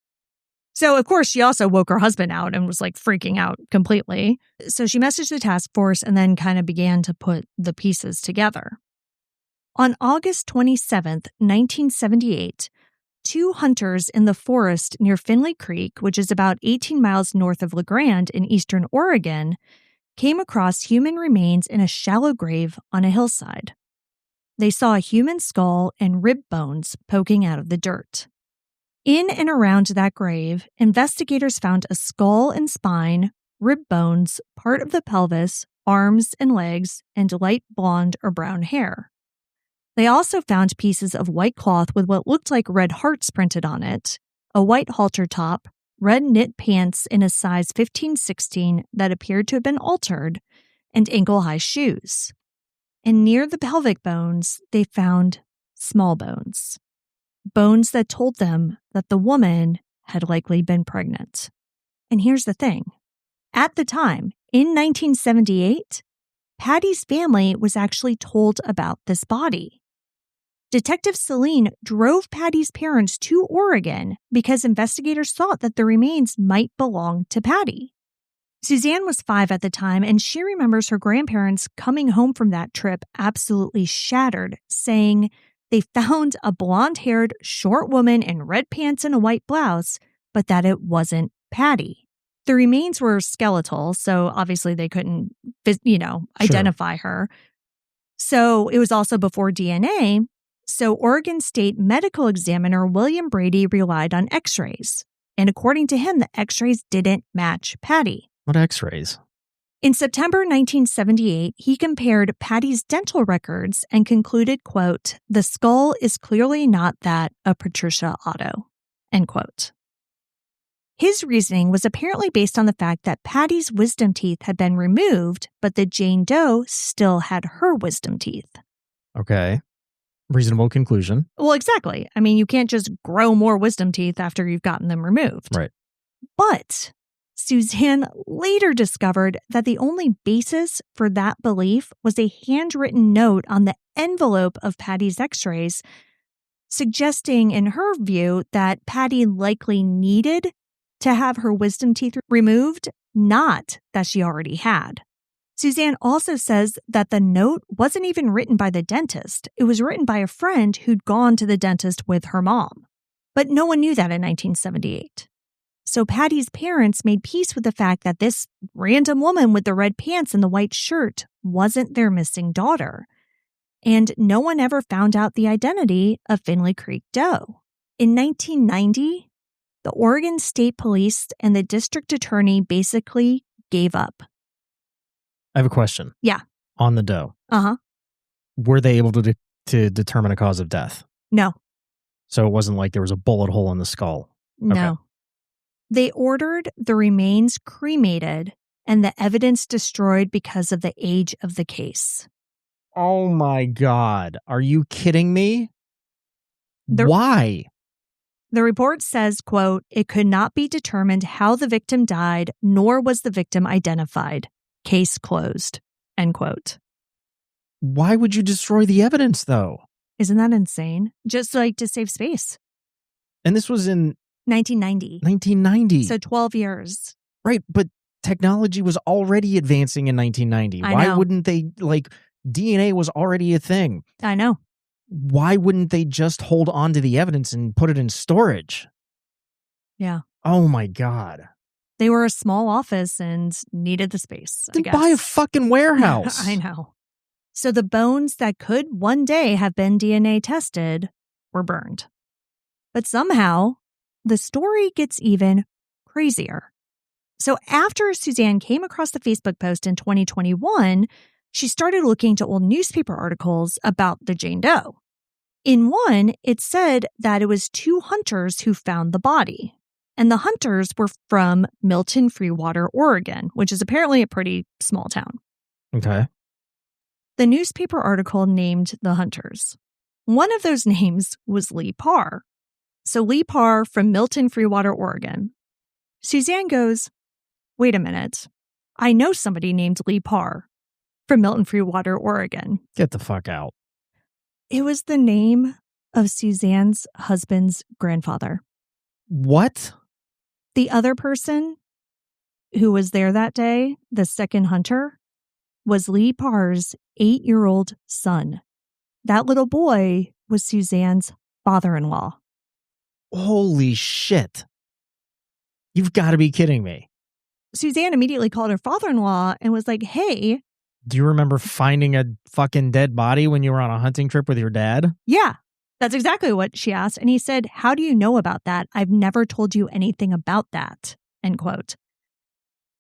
So, of course, she also woke her husband out and was like freaking out completely. So she messaged the task force and then kind of began to put the pieces together. On August 27th, 1978, 2 hunters in the forest near Finley Creek, which is about 18 miles north of Grande in eastern Oregon, came across human remains in a shallow grave on a hillside. They saw a human skull and rib bones poking out of the dirt. In and around that grave, investigators found a skull and spine, rib bones, part of the pelvis, arms and legs, and light blonde or brown hair. They also found pieces of white cloth with what looked like red hearts printed on it, a white halter top, red knit pants in a size 15-16 that appeared to have been altered, and ankle-high shoes. And near the pelvic bones, they found small bones. Bones that told them that the woman had likely been pregnant. And here's the thing. At the time, in 1978, Patty's family was actually told about this body. Detective Celine drove Patty's parents to Oregon because investigators thought that the remains might belong to Patty. Suzanne was 5 at the time, and she remembers her grandparents coming home from that trip absolutely shattered, saying they found a blonde-haired, short woman in red pants and a white blouse, but that it wasn't Patty. The remains were skeletal, so obviously they couldn't, identify her. So it was also before DNA. So Oregon State Medical Examiner William Brady relied on x-rays. And according to him, the x-rays didn't match Patty. What x-rays? In September 1978, he compared Patty's dental records and concluded, quote, the skull is clearly not that of Patricia Otto, end quote. His reasoning was apparently based on the fact that Patty's wisdom teeth had been removed, but the Jane Doe still had her wisdom teeth. Okay. Reasonable conclusion. Well, exactly. I mean, you can't just grow more wisdom teeth after you've gotten them removed. Right. But Suzanne later discovered that the only basis for that belief was a handwritten note on the envelope of Patty's x-rays, suggesting, in her view, that Patty likely needed to have her wisdom teeth removed, not that she already had. Suzanne also says that the note wasn't even written by the dentist. It was written by a friend who'd gone to the dentist with her mom. But no one knew that in 1978. So Patty's parents made peace with the fact that this random woman with the red pants and the white shirt wasn't their missing daughter. And no one ever found out the identity of Finley Creek Doe. In 1990, the Oregon State Police and the district attorney basically gave up. I have a question. Yeah. On the Doe. Uh-huh. Were they able to determine a cause of death? No. So it wasn't like there was a bullet hole in the skull? No. Okay. They ordered the remains cremated and the evidence destroyed because of the age of the case. Oh my God. Are you kidding me? Why? The report says, quote, it could not be determined how the victim died, nor was the victim identified. Case closed, end quote. Why would you destroy the evidence, though? Isn't that insane? Just like to save space. And this was in 1990. 1990. So 12 years. Right, but technology was already advancing in 1990. Why wouldn't they, DNA was already a thing. I know. Why wouldn't they just hold on to the evidence and put it in storage? Yeah. Oh my God. They were a small office and needed the space, I Then guess. buy a fucking warehouse. I know. So the bones that could one day have been DNA tested were burned. But somehow, the story gets even crazier. So after Suzanne came across the Facebook post in 2021, she started looking to old newspaper articles about the Jane Doe. In one, it said that it was 2 hunters who found the body. And the hunters were from Milton Freewater, Oregon, which is apparently a pretty small town. Okay. The newspaper article named the hunters. One of those names was Lee Parr. So Lee Parr from Milton Freewater, Oregon. Suzanne goes, wait a minute. I know somebody named Lee Parr. from Milton Freewater, Oregon. Get the fuck out. It was the name of Suzanne's husband's grandfather. What? The other person who was there that day, the second hunter, was Lee Parr's 8-year-old son. That little boy was Suzanne's father-in-law. Holy shit. You've got to be kidding me. Suzanne immediately called her father-in-law and was like, hey. Do you remember finding a fucking dead body when you were on a hunting trip with your dad? Yeah, that's exactly what she asked. And he said, how do you know about that? I've never told you anything about that, end quote.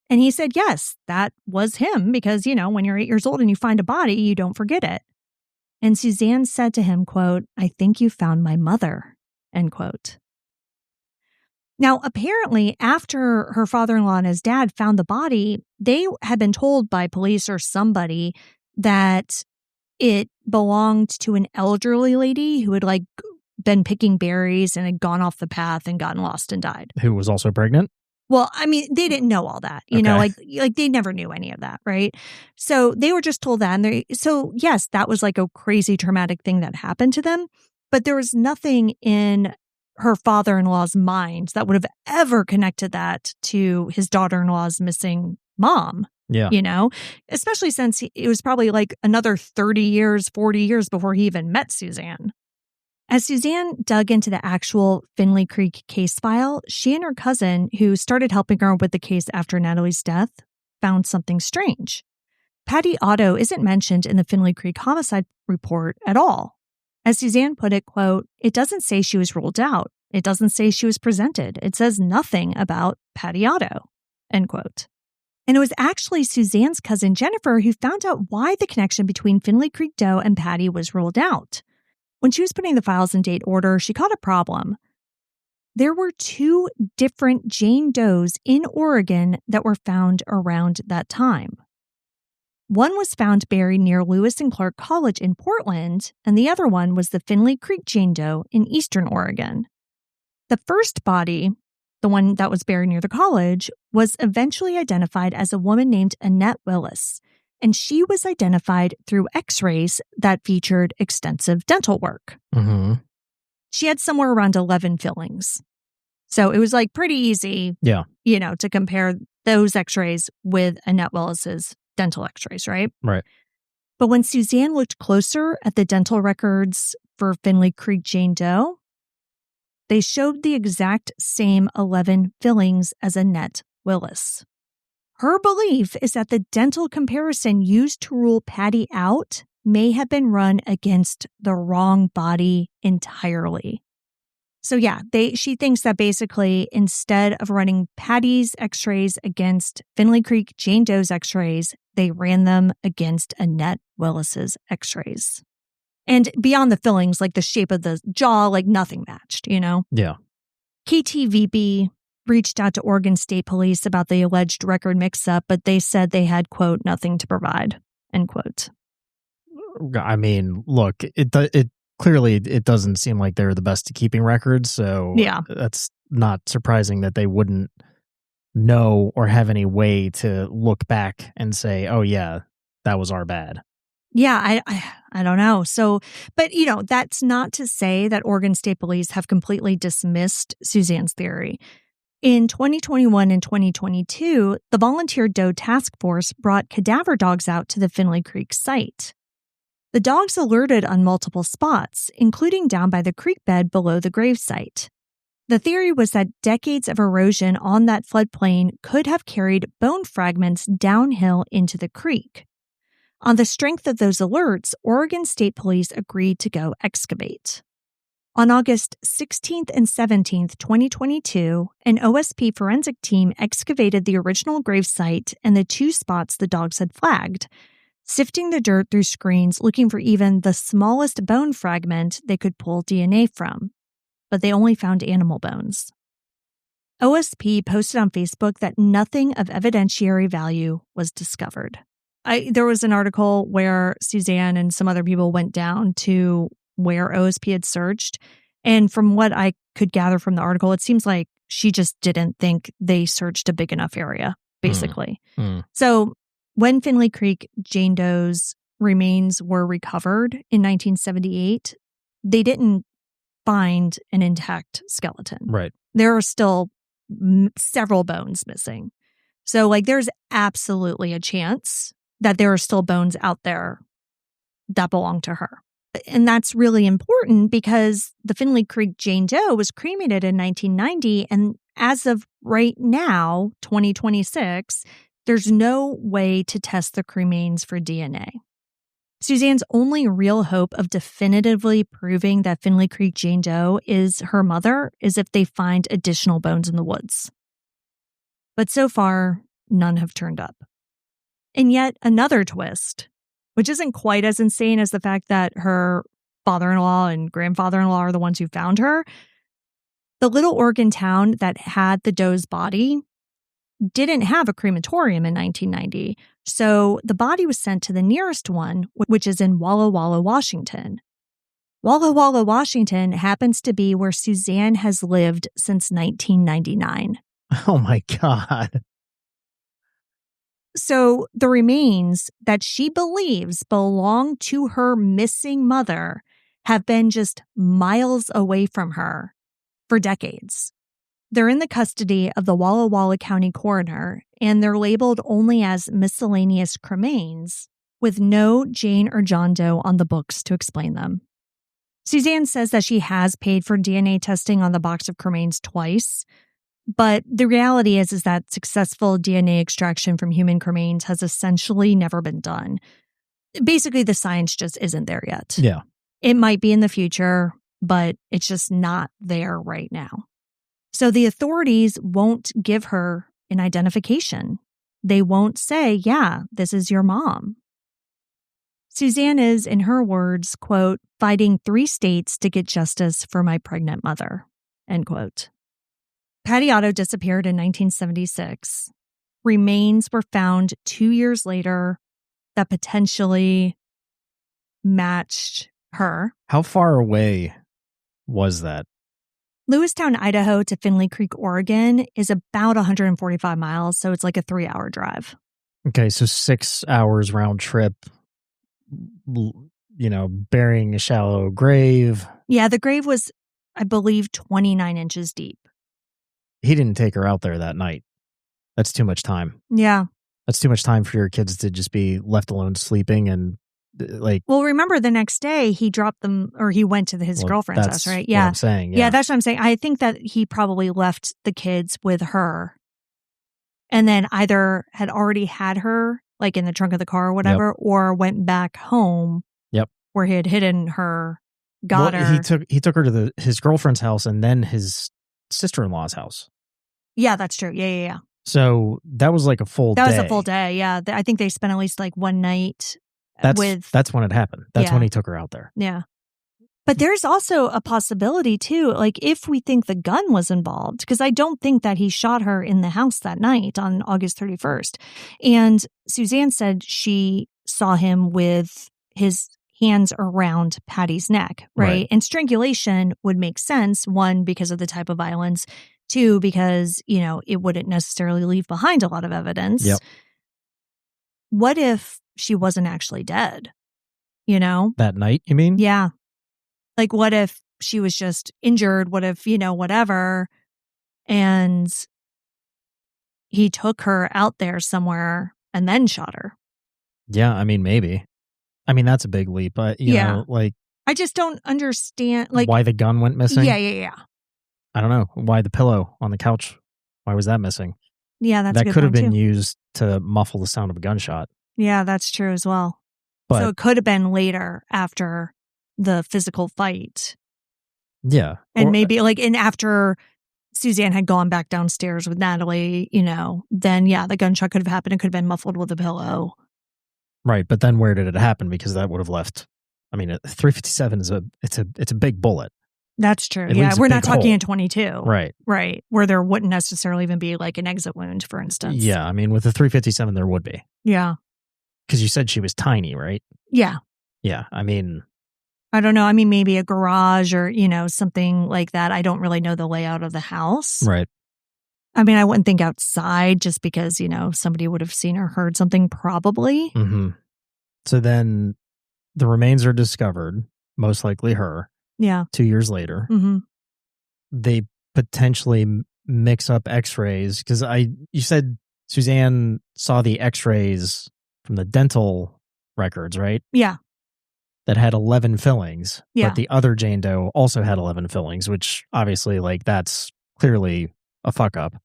And he said, yes, that was him because, you know, when you're 8 years old and you find a body, you don't forget it. And Suzanne said to him, quote, I think you found my mother, end quote. Now, apparently, after her father-in-law and his dad found the body, they had been told by police or somebody that it belonged to an elderly lady who had like been picking berries and had gone off the path and gotten lost and died. Who was also pregnant? Well, I mean, they didn't know all that, you know, like they never knew any of that, right? So they were just told that. And so, yes, that was like a crazy traumatic thing that happened to them. But there was nothing in her father-in-law's mind that would have ever connected that to his daughter-in-law's missing mom. Yeah. You know, especially since it was probably like another 30 years, 40 years before he even met Suzanne. As Suzanne dug into the actual Finley Creek case file, she and her cousin, who started helping her with the case after Natalie's death, found something strange. Patty Otto isn't mentioned in the Finley Creek homicide report at all. As Suzanne put it, quote, it doesn't say she was ruled out. It doesn't say she was presented. It says nothing about Patty Otto, end quote. And it was actually Suzanne's cousin Jennifer who found out why the connection between Finley Creek Doe and Patty was ruled out. When she was putting the files in date order, she caught a problem. There were 2 different Jane Does in Oregon that were found around that time. One was found buried near Lewis and Clark College in Portland, and the other one was the Finley Creek Jane Doe in eastern Oregon. The first body, the one that was buried near the college, was eventually identified as a woman named Annette Willis, and she was identified through x-rays that featured extensive dental work. Mm-hmm. She had somewhere around 11 fillings. So it was like pretty easy, you know, to compare those x-rays with Annette Willis's dental x-rays, right? Right. But when Suzanne looked closer at the dental records for Finley Creek Jane Doe, they showed the exact same 11 fillings as Annette Willis. Her belief is that the dental comparison used to rule Patty out may have been run against the wrong body entirely. So yeah, she thinks that basically instead of running Patty's x-rays against Finley Creek Jane Doe's x-rays, they ran them against Annette Willis's x-rays. And beyond the fillings, like the shape of the jaw, like nothing matched, you know? Yeah. KTVB reached out to Oregon State Police about the alleged record mix-up, but they said they had, quote, nothing to provide, end quote. I mean, look, it clearly it doesn't seem like they're the best at keeping records, so yeah, that's not surprising that they wouldn't know or have any way to look back and say, oh yeah, that was our bad. Yeah, I don't know. So, but you know, that's not to say that Oregon State Police have completely dismissed Suzanne's theory. In 2021 and 2022, the Volunteer Doe Task Force brought cadaver dogs out to the Finley Creek site. The dogs alerted on multiple spots, including down by the creek bed below the gravesite. The theory was that decades of erosion on that floodplain could have carried bone fragments downhill into the creek. On the strength of those alerts, Oregon State Police agreed to go excavate. On August 16th and 17th, 2022, an OSP forensic team excavated the original gravesite and the 2 spots the dogs had flagged, sifting the dirt through screens looking for even the smallest bone fragment they could pull DNA from. But they only found animal bones. OSP posted on Facebook that nothing of evidentiary value was discovered. There was an article where Suzanne and some other people went down to where OSP had searched. And from what I could gather from the article, it seems like she just didn't think they searched a big enough area, basically. So When Finley Creek Jane Doe's remains were recovered in 1978, they didn't find an intact skeleton. Right. There are still several bones missing. So, like, there's absolutely a chance that there are still bones out there that belong to her. And that's really important because the Finley Creek Jane Doe was cremated in 1990. And as of right now, 2026, there's no way to test the cremains for DNA. Suzanne's only real hope of definitively proving that Finley Creek Jane Doe is her mother is if they find additional bones in the woods. But so far, none have turned up. And yet another twist, which isn't quite as insane as the fact that her father-in-law and grandfather-in-law are the ones who found her. The little Oregon town that had the Doe's body didn't have a crematorium in 1990, so the body was sent to the nearest one, which is in Walla Walla, Washington. Walla Walla, Washington happens to be where Suzanne has lived since 1999. Oh my God. So the remains that she believes belong to her missing mother have been just miles away from her for decades. They're in the custody of the Walla Walla County coroner, and they're labeled only as miscellaneous cremains, with no Jane or John Doe on the books to explain them. Suzanne says that she has paid for DNA testing on the box of cremains twice, but the reality is that successful DNA extraction from human cremains has essentially never been done. Basically, the science just isn't there yet. Yeah. It might be in the future, but it's just not there right now. So the authorities won't give her an identification. They won't say, yeah, this is your mom. Suzanne is, in her words, quote, fighting 3 states to get justice for my pregnant mother, end quote. Patty Otto disappeared in 1976. Remains were found 2 years later that potentially matched her. How far away was that? Lewiston, Idaho to Finley Creek, Oregon is about 145 miles, so it's like a 3-hour drive. Okay, so 6 hours round trip, burying a shallow grave. Yeah, the grave was, I believe, 29 inches deep. He didn't take her out there that night. That's too much time. Yeah. That's too much time for your kids to just be left alone sleeping and Well, remember the next day he dropped them, or he went to his girlfriend's house, right? Yeah. What I'm saying. Yeah, that's what I'm saying. I think that he probably left the kids with her and then either had already had her like in the trunk of the car or whatever, or went back home. Yep. Where he had hidden her, got her. He took her to his girlfriend's house and then his sister-in-law's house. Yeah, that's true. Yeah. So that was like a full day. That was a full day, yeah. I think they spent at least like one night That's when it happened. That's when he took her out there. Yeah. But there's also a possibility too, like if we think the gun was involved, because I don't think that he shot her in the house that night on August 31st. And Suzanne said she saw him with his hands around Patty's neck, right? And strangulation would make sense, 1, because of the type of violence, 2, because, it wouldn't necessarily leave behind a lot of evidence. Yep. What if she wasn't actually dead? That night, you mean? Yeah. Like, what if she was just injured? What if, whatever, and he took her out there somewhere and then shot her? Yeah, I mean, maybe. I mean, that's a big leap, but, I just don't understand, why the gun went missing? Yeah. I don't know. Why the pillow on the couch? Why was that missing? Yeah, that's a good That could have point, been too. used to muffle the sound of a gunshot. Yeah, that's true as well. But, so it could have been later after the physical fight. Yeah. And maybe and after Suzanne had gone back downstairs with Natalie, then the gunshot could have happened. It could have been muffled with a pillow. Right. But then where did it happen? Because that would have left. I mean, a 357 is a big bullet. That's true. It we're not talking a 22. Right. Right. Where there wouldn't necessarily even be like an exit wound, for instance. Yeah. I mean, with a 357, there would be. Yeah. Because you said she was tiny, right? Yeah. Yeah. I mean, I don't know. I mean, maybe a garage or, something like that. I don't really know the layout of the house. Right. I mean, I wouldn't think outside just because, somebody would have seen or heard something probably. Mm-hmm. So then the remains are discovered, most likely her. Yeah. 2 years later. Mm-hmm. They potentially mix up x-rays because you said Suzanne saw the x-rays from the dental records, right? Yeah. That had 11 fillings. Yeah. But the other Jane Doe also had 11 fillings, which obviously, that's clearly a fuck up.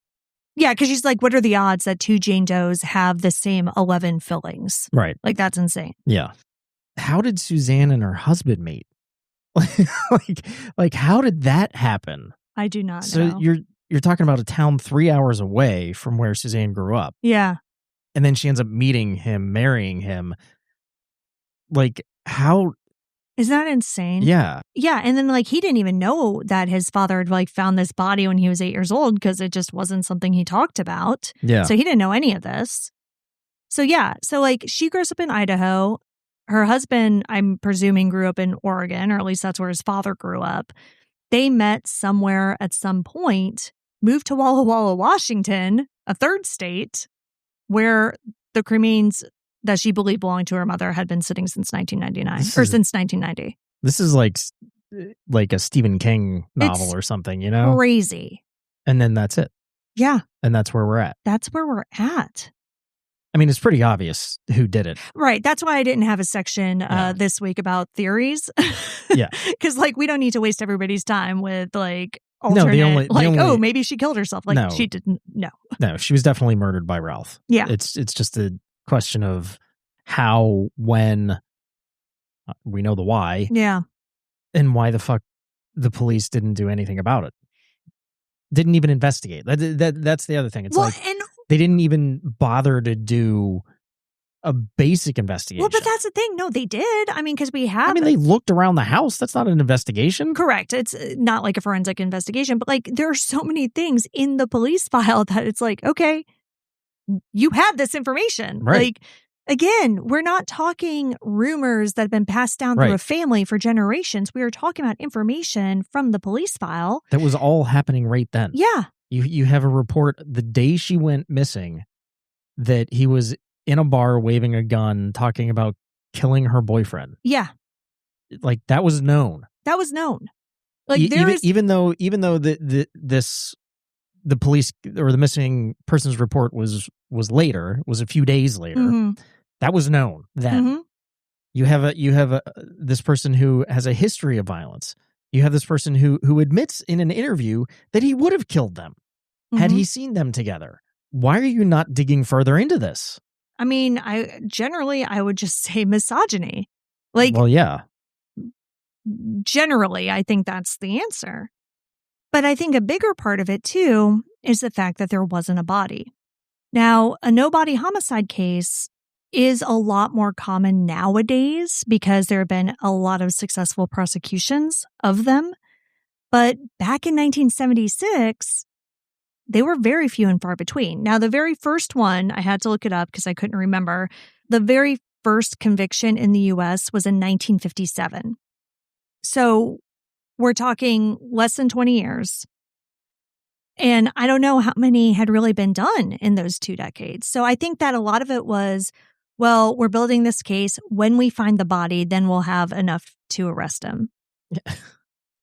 Yeah, because she's like, what are the odds that 2 Jane Does have the same 11 fillings? Right. That's insane. Yeah. How did Suzanne and her husband meet? How did that happen? I do not know. So you're talking about a town 3 hours away from where Suzanne grew up. Yeah. And then she ends up meeting him, marrying him. How? Isn't that insane? Yeah. Yeah. And then he didn't even know that his father had found this body when he was 8 years old because it just wasn't something he talked about. Yeah. So he didn't know any of this. So yeah. So she grows up in Idaho. Her husband, I'm presuming, grew up in Oregon, or at least that's where his father grew up. They met somewhere at some point, moved to Walla Walla, Washington, a third state, where the cremains that she believed belonged to her mother had been sitting since 1999 since 1990. This is like a Stephen King novel or something, Crazy. And then that's it. Yeah. And that's where we're at. That's where we're at. I mean, it's pretty obvious who did it. Right. That's why I didn't have a section this week about theories. Yeah. Because we don't need to waste everybody's time with alternate, maybe she killed herself. No. She didn't. No. No, she was definitely murdered by Ralph. Yeah. It's just a question of how, when, we know the why. Yeah. And why the fuck the police didn't do anything about it. Didn't even investigate. That's the other thing. It's they didn't even bother to do a basic investigation. Well, but that's the thing. No, they did. I mean, because we have... they looked around the house. That's not an investigation. Correct. It's not like a forensic investigation, but there are so many things in the police file that it's okay, you have this information. Right. Again, we're not talking rumors that have been passed down through a family for generations. We are talking about information from the police file. That was all happening right then. Yeah. You have a report the day she went missing that he was in a bar waving a gun talking about killing her boyfriend. Yeah. That was known. That was known. Even though the police or the missing persons report was later, was a few days later. Mm-hmm. That was known then. Mm-hmm. You have this person who has a history of violence. You have this person who admits in an interview that he would have killed them had he seen them together. Why are you not digging further into this? I mean, I would just say misogyny. Well, yeah. Generally, I think that's the answer. But I think a bigger part of it, too, is the fact that there wasn't a body. Now, a no-body homicide case is a lot more common nowadays because there have been a lot of successful prosecutions of them. But back in 1976, they were very few and far between. Now, the very first one, I had to look it up because I couldn't remember. The very first conviction in the U.S. was in 1957. So we're talking less than 20 years. And I don't know how many had really been done in those 2 decades. So I think that a lot of it was, well, we're building this case. When we find the body, then we'll have enough to arrest him. Yeah.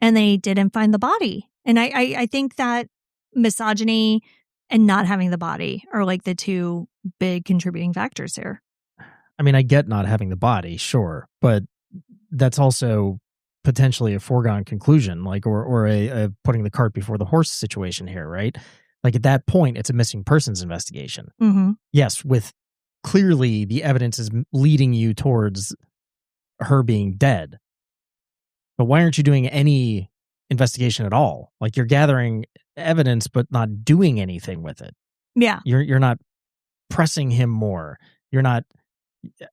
And they didn't find the body. And I think that misogyny and not having the body are the 2 big contributing factors here. I mean, I get not having the body, sure. But that's also potentially a foregone conclusion, or a putting the cart before the horse situation here, right? At that point, it's a missing persons investigation. Mm-hmm. Yes, with clearly the evidence is leading you towards her being dead. But why aren't you doing any investigation at all? You're gathering evidence, but not doing anything with it. Yeah. You're not pressing him more. You're not.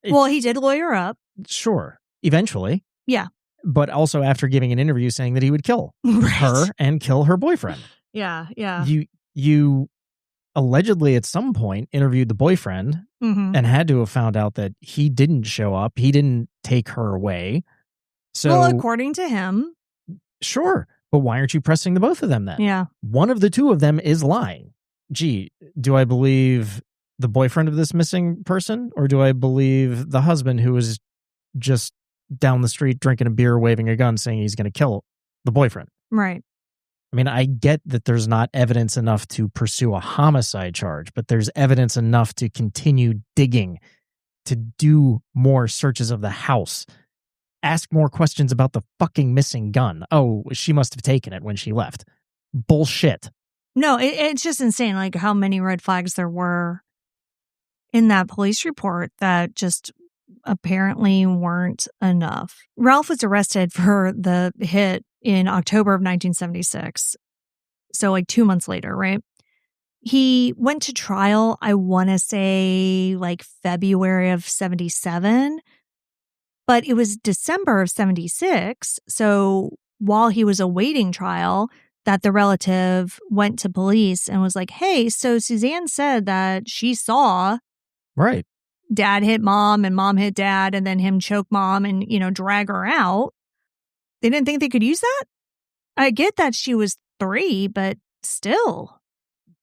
Well, he did lawyer up. Sure. Eventually. Yeah. But also after giving an interview saying that he would kill her and kill her boyfriend. Yeah, yeah. You allegedly at some point interviewed the boyfriend and had to have found out that he didn't show up. He didn't take her away. So, well, according to him. Sure. But why aren't you pressing the both of them then? Yeah. One of the 2 of them is lying. gee, do I believe the boyfriend of this missing person, or do I believe the husband who was just down the street drinking a beer, waving a gun, saying he's going to kill the boyfriend? Right. I mean, I get that there's not evidence enough to pursue a homicide charge, but there's evidence enough to continue digging, to do more searches of the house, ask more questions about the fucking missing gun. Oh, she must have taken it when she left. Bullshit. No, it's just insane, like how many red flags there were in that police report that just apparently weren't enough. Ralph was arrested for the hit in October of 1976. So like 2 months later, right? He went to trial, I want to say like February of 77, but it was December of 76. So while he was awaiting trial, that the relative went to police and was like, hey, so Suzanne said that she saw Right. dad hit mom and mom hit dad and then him choke mom and, drag her out. They didn't think they could use that? I get that she was 3, but still.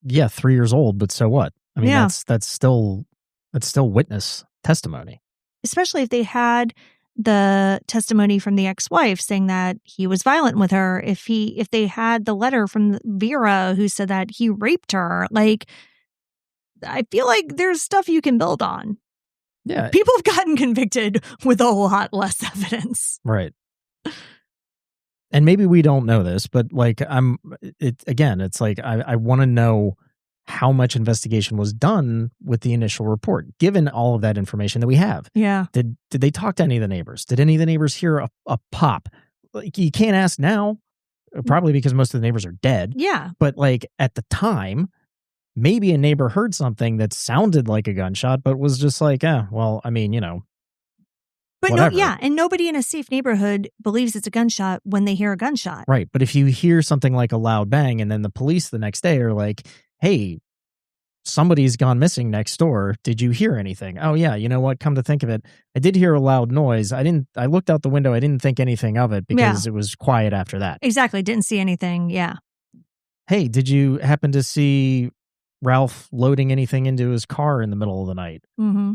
Yeah, 3 years old, but so what? I mean, Yeah. that's still witness testimony. Especially if they had the testimony from the ex-wife saying that he was violent with her, if they had the letter from Vera who said that he raped her. Like, I feel like there's stuff you can build on. Yeah. People have gotten convicted with a lot less evidence. Right. And maybe we don't know this, but like it's like I want to know how much investigation was done with the initial report, given all of that information that we have. Yeah. Did they talk to any of the neighbors? Did any of the neighbors hear a pop? Like, you can't ask now, probably because most of the neighbors are dead. Yeah. But like at the time, maybe a neighbor heard something that sounded like a gunshot, but was just like, well, I mean, But whatever. and nobody in a safe neighborhood believes it's a gunshot when they hear a gunshot. Right. But if you hear something like a loud bang and then the police the next day are like, hey, somebody's gone missing next door. Did you hear anything? Oh, yeah. You know what? Come to think of it, I did hear a loud noise. I looked out the window. I didn't think anything of it because it was quiet after that. Exactly. Didn't see anything. Yeah. Hey, did you happen to see Ralph loading anything into his car in the middle of the night? Mm-hmm.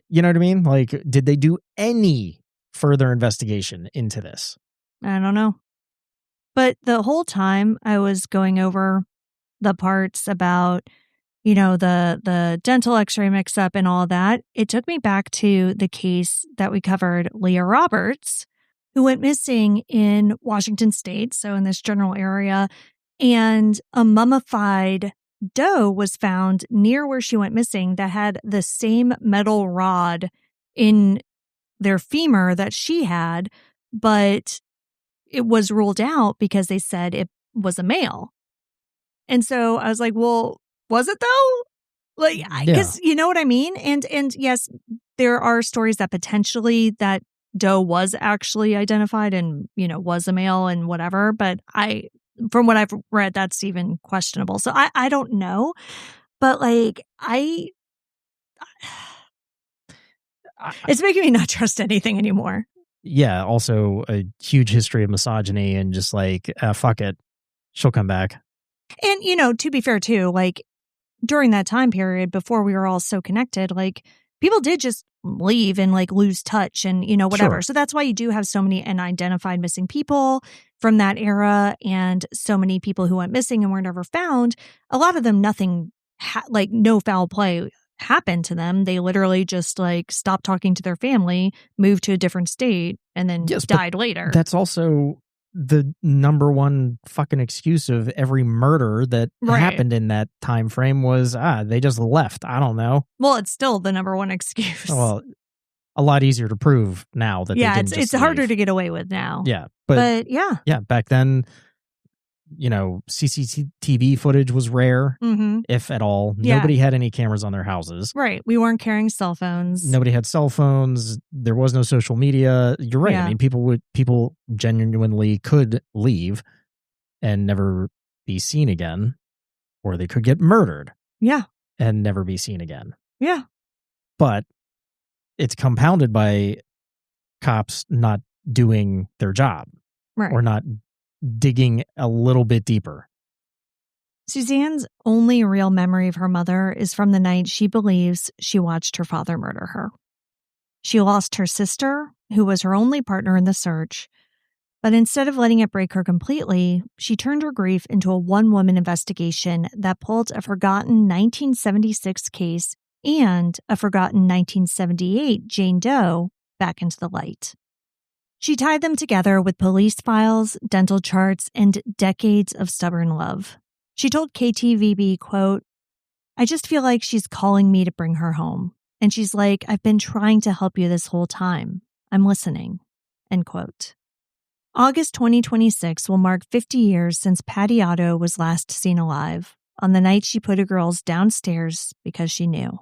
You know what I mean? Like, did they do any further investigation into this? I don't know. But the whole time I was going over the parts about, the dental x-ray mix-up and all that, it took me back to the case that we covered, Leah Roberts, who went missing in Washington State, so in this general area, and a mummified doe was found near where she went missing that had the same metal rod in their femur that she had, but it was ruled out because they said it was a male. And so I was like, well, was it though? Like, because you know what I mean? And yes, there are stories that potentially that doe was actually identified and, was a male and whatever. But from what I've read, that's even questionable. So I don't know. But like, it's making me not trust anything anymore. Yeah. Also a huge history of misogyny and just like, fuck it. She'll come back. And, to be fair too, like during that time period before we were all so connected, like people did just leave and like lose touch and, whatever. Sure. So that's why you do have so many unidentified missing people from that era and so many people who went missing and were never found. A lot of them, nothing, no foul play happened to them. They literally just like stopped talking to their family, moved to a different state, and then died later. That's also the number one fucking excuse of every murder that happened in that time frame was, they just left. I don't know. Well, it's still the number one excuse. Well, a lot easier to prove now that they didn't just it's leave. harder to get away with now. Yeah. But yeah. Yeah, back then, CCTV footage was rare, if at all. Yeah. Nobody had any cameras on their houses. Right. We weren't carrying cell phones. Nobody had cell phones. There was no social media. You're right. Yeah. I mean, people genuinely could leave and never be seen again, or they could get murdered. Yeah. And never be seen again. Yeah. But it's compounded by cops not doing their job. Right. Or not digging a little bit deeper. Suzanne's only real memory of her mother is from the night she believes she watched her father murder her. She lost her sister, who was her only partner in the search, but instead of letting it break her completely, she turned her grief into a one-woman investigation that pulled a forgotten 1976 case and a forgotten 1978 Jane Doe back into the light. She tied them together with police files, dental charts, and decades of stubborn love. She told KTVB, quote, "I just feel like she's calling me to bring her home. And she's like, I've been trying to help you this whole time. I'm listening," end quote. August 2026 will mark 50 years since Patty Otto was last seen alive, on the night she put her girls downstairs because she knew.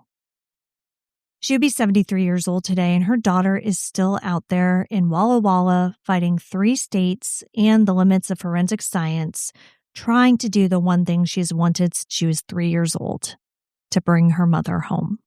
She would be 73 years old today, and her daughter is still out there in Walla Walla fighting 3 states and the limits of forensic science, trying to do the one thing she's wanted since she was 3 years old, to bring her mother home.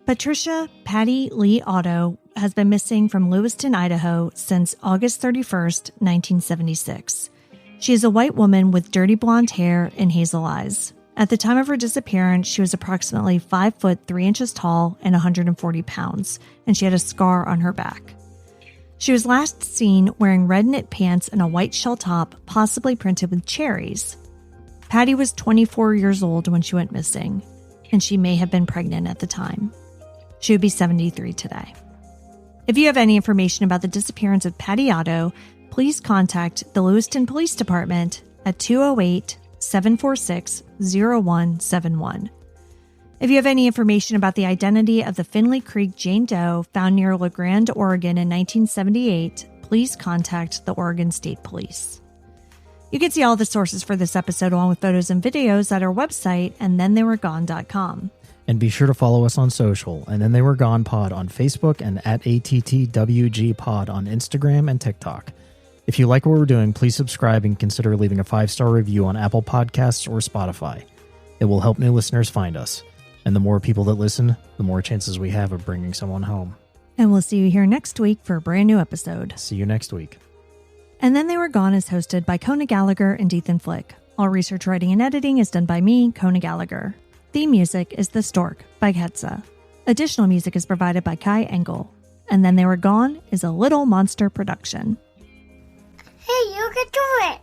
Patricia Patty Lee Otto has been missing from Lewiston, Idaho since August 31st, 1976. She is a white woman with dirty blonde hair and hazel eyes. At the time of her disappearance, she was approximately 5 foot 3 inches tall and 140 pounds, and she had a scar on her back. She was last seen wearing red knit pants and a white shell top, possibly printed with cherries. Patty was 24 years old when she went missing, and she may have been pregnant at the time. She would be 73 today. If you have any information about the disappearance of Patty Otto, please contact the Lewiston Police Department at 208-746-0171. If you have any information about the identity of the Finley Creek Jane Doe found near Grande, Oregon in 1978, please contact the Oregon State Police. You can see all the sources for this episode along with photos and videos at our website, andthentheyweregone.com. And be sure to follow us on social, and Then They Were Gone Pod on Facebook and at ATTWG Pod on Instagram and TikTok. If you like what we're doing, please subscribe and consider leaving a 5-star review on Apple Podcasts or Spotify. It will help new listeners find us. And the more people that listen, the more chances we have of bringing someone home. And we'll see you here next week for a brand new episode. See you next week. And Then They Were Gone is hosted by Kona Gallagher and Ethan Flick. All research, writing, and editing is done by me, Kona Gallagher. Theme music is The Stork by Ketsa. Additional music is provided by Kai Engel. And Then They Were Gone is a Little Monster production. Hey, you can do it!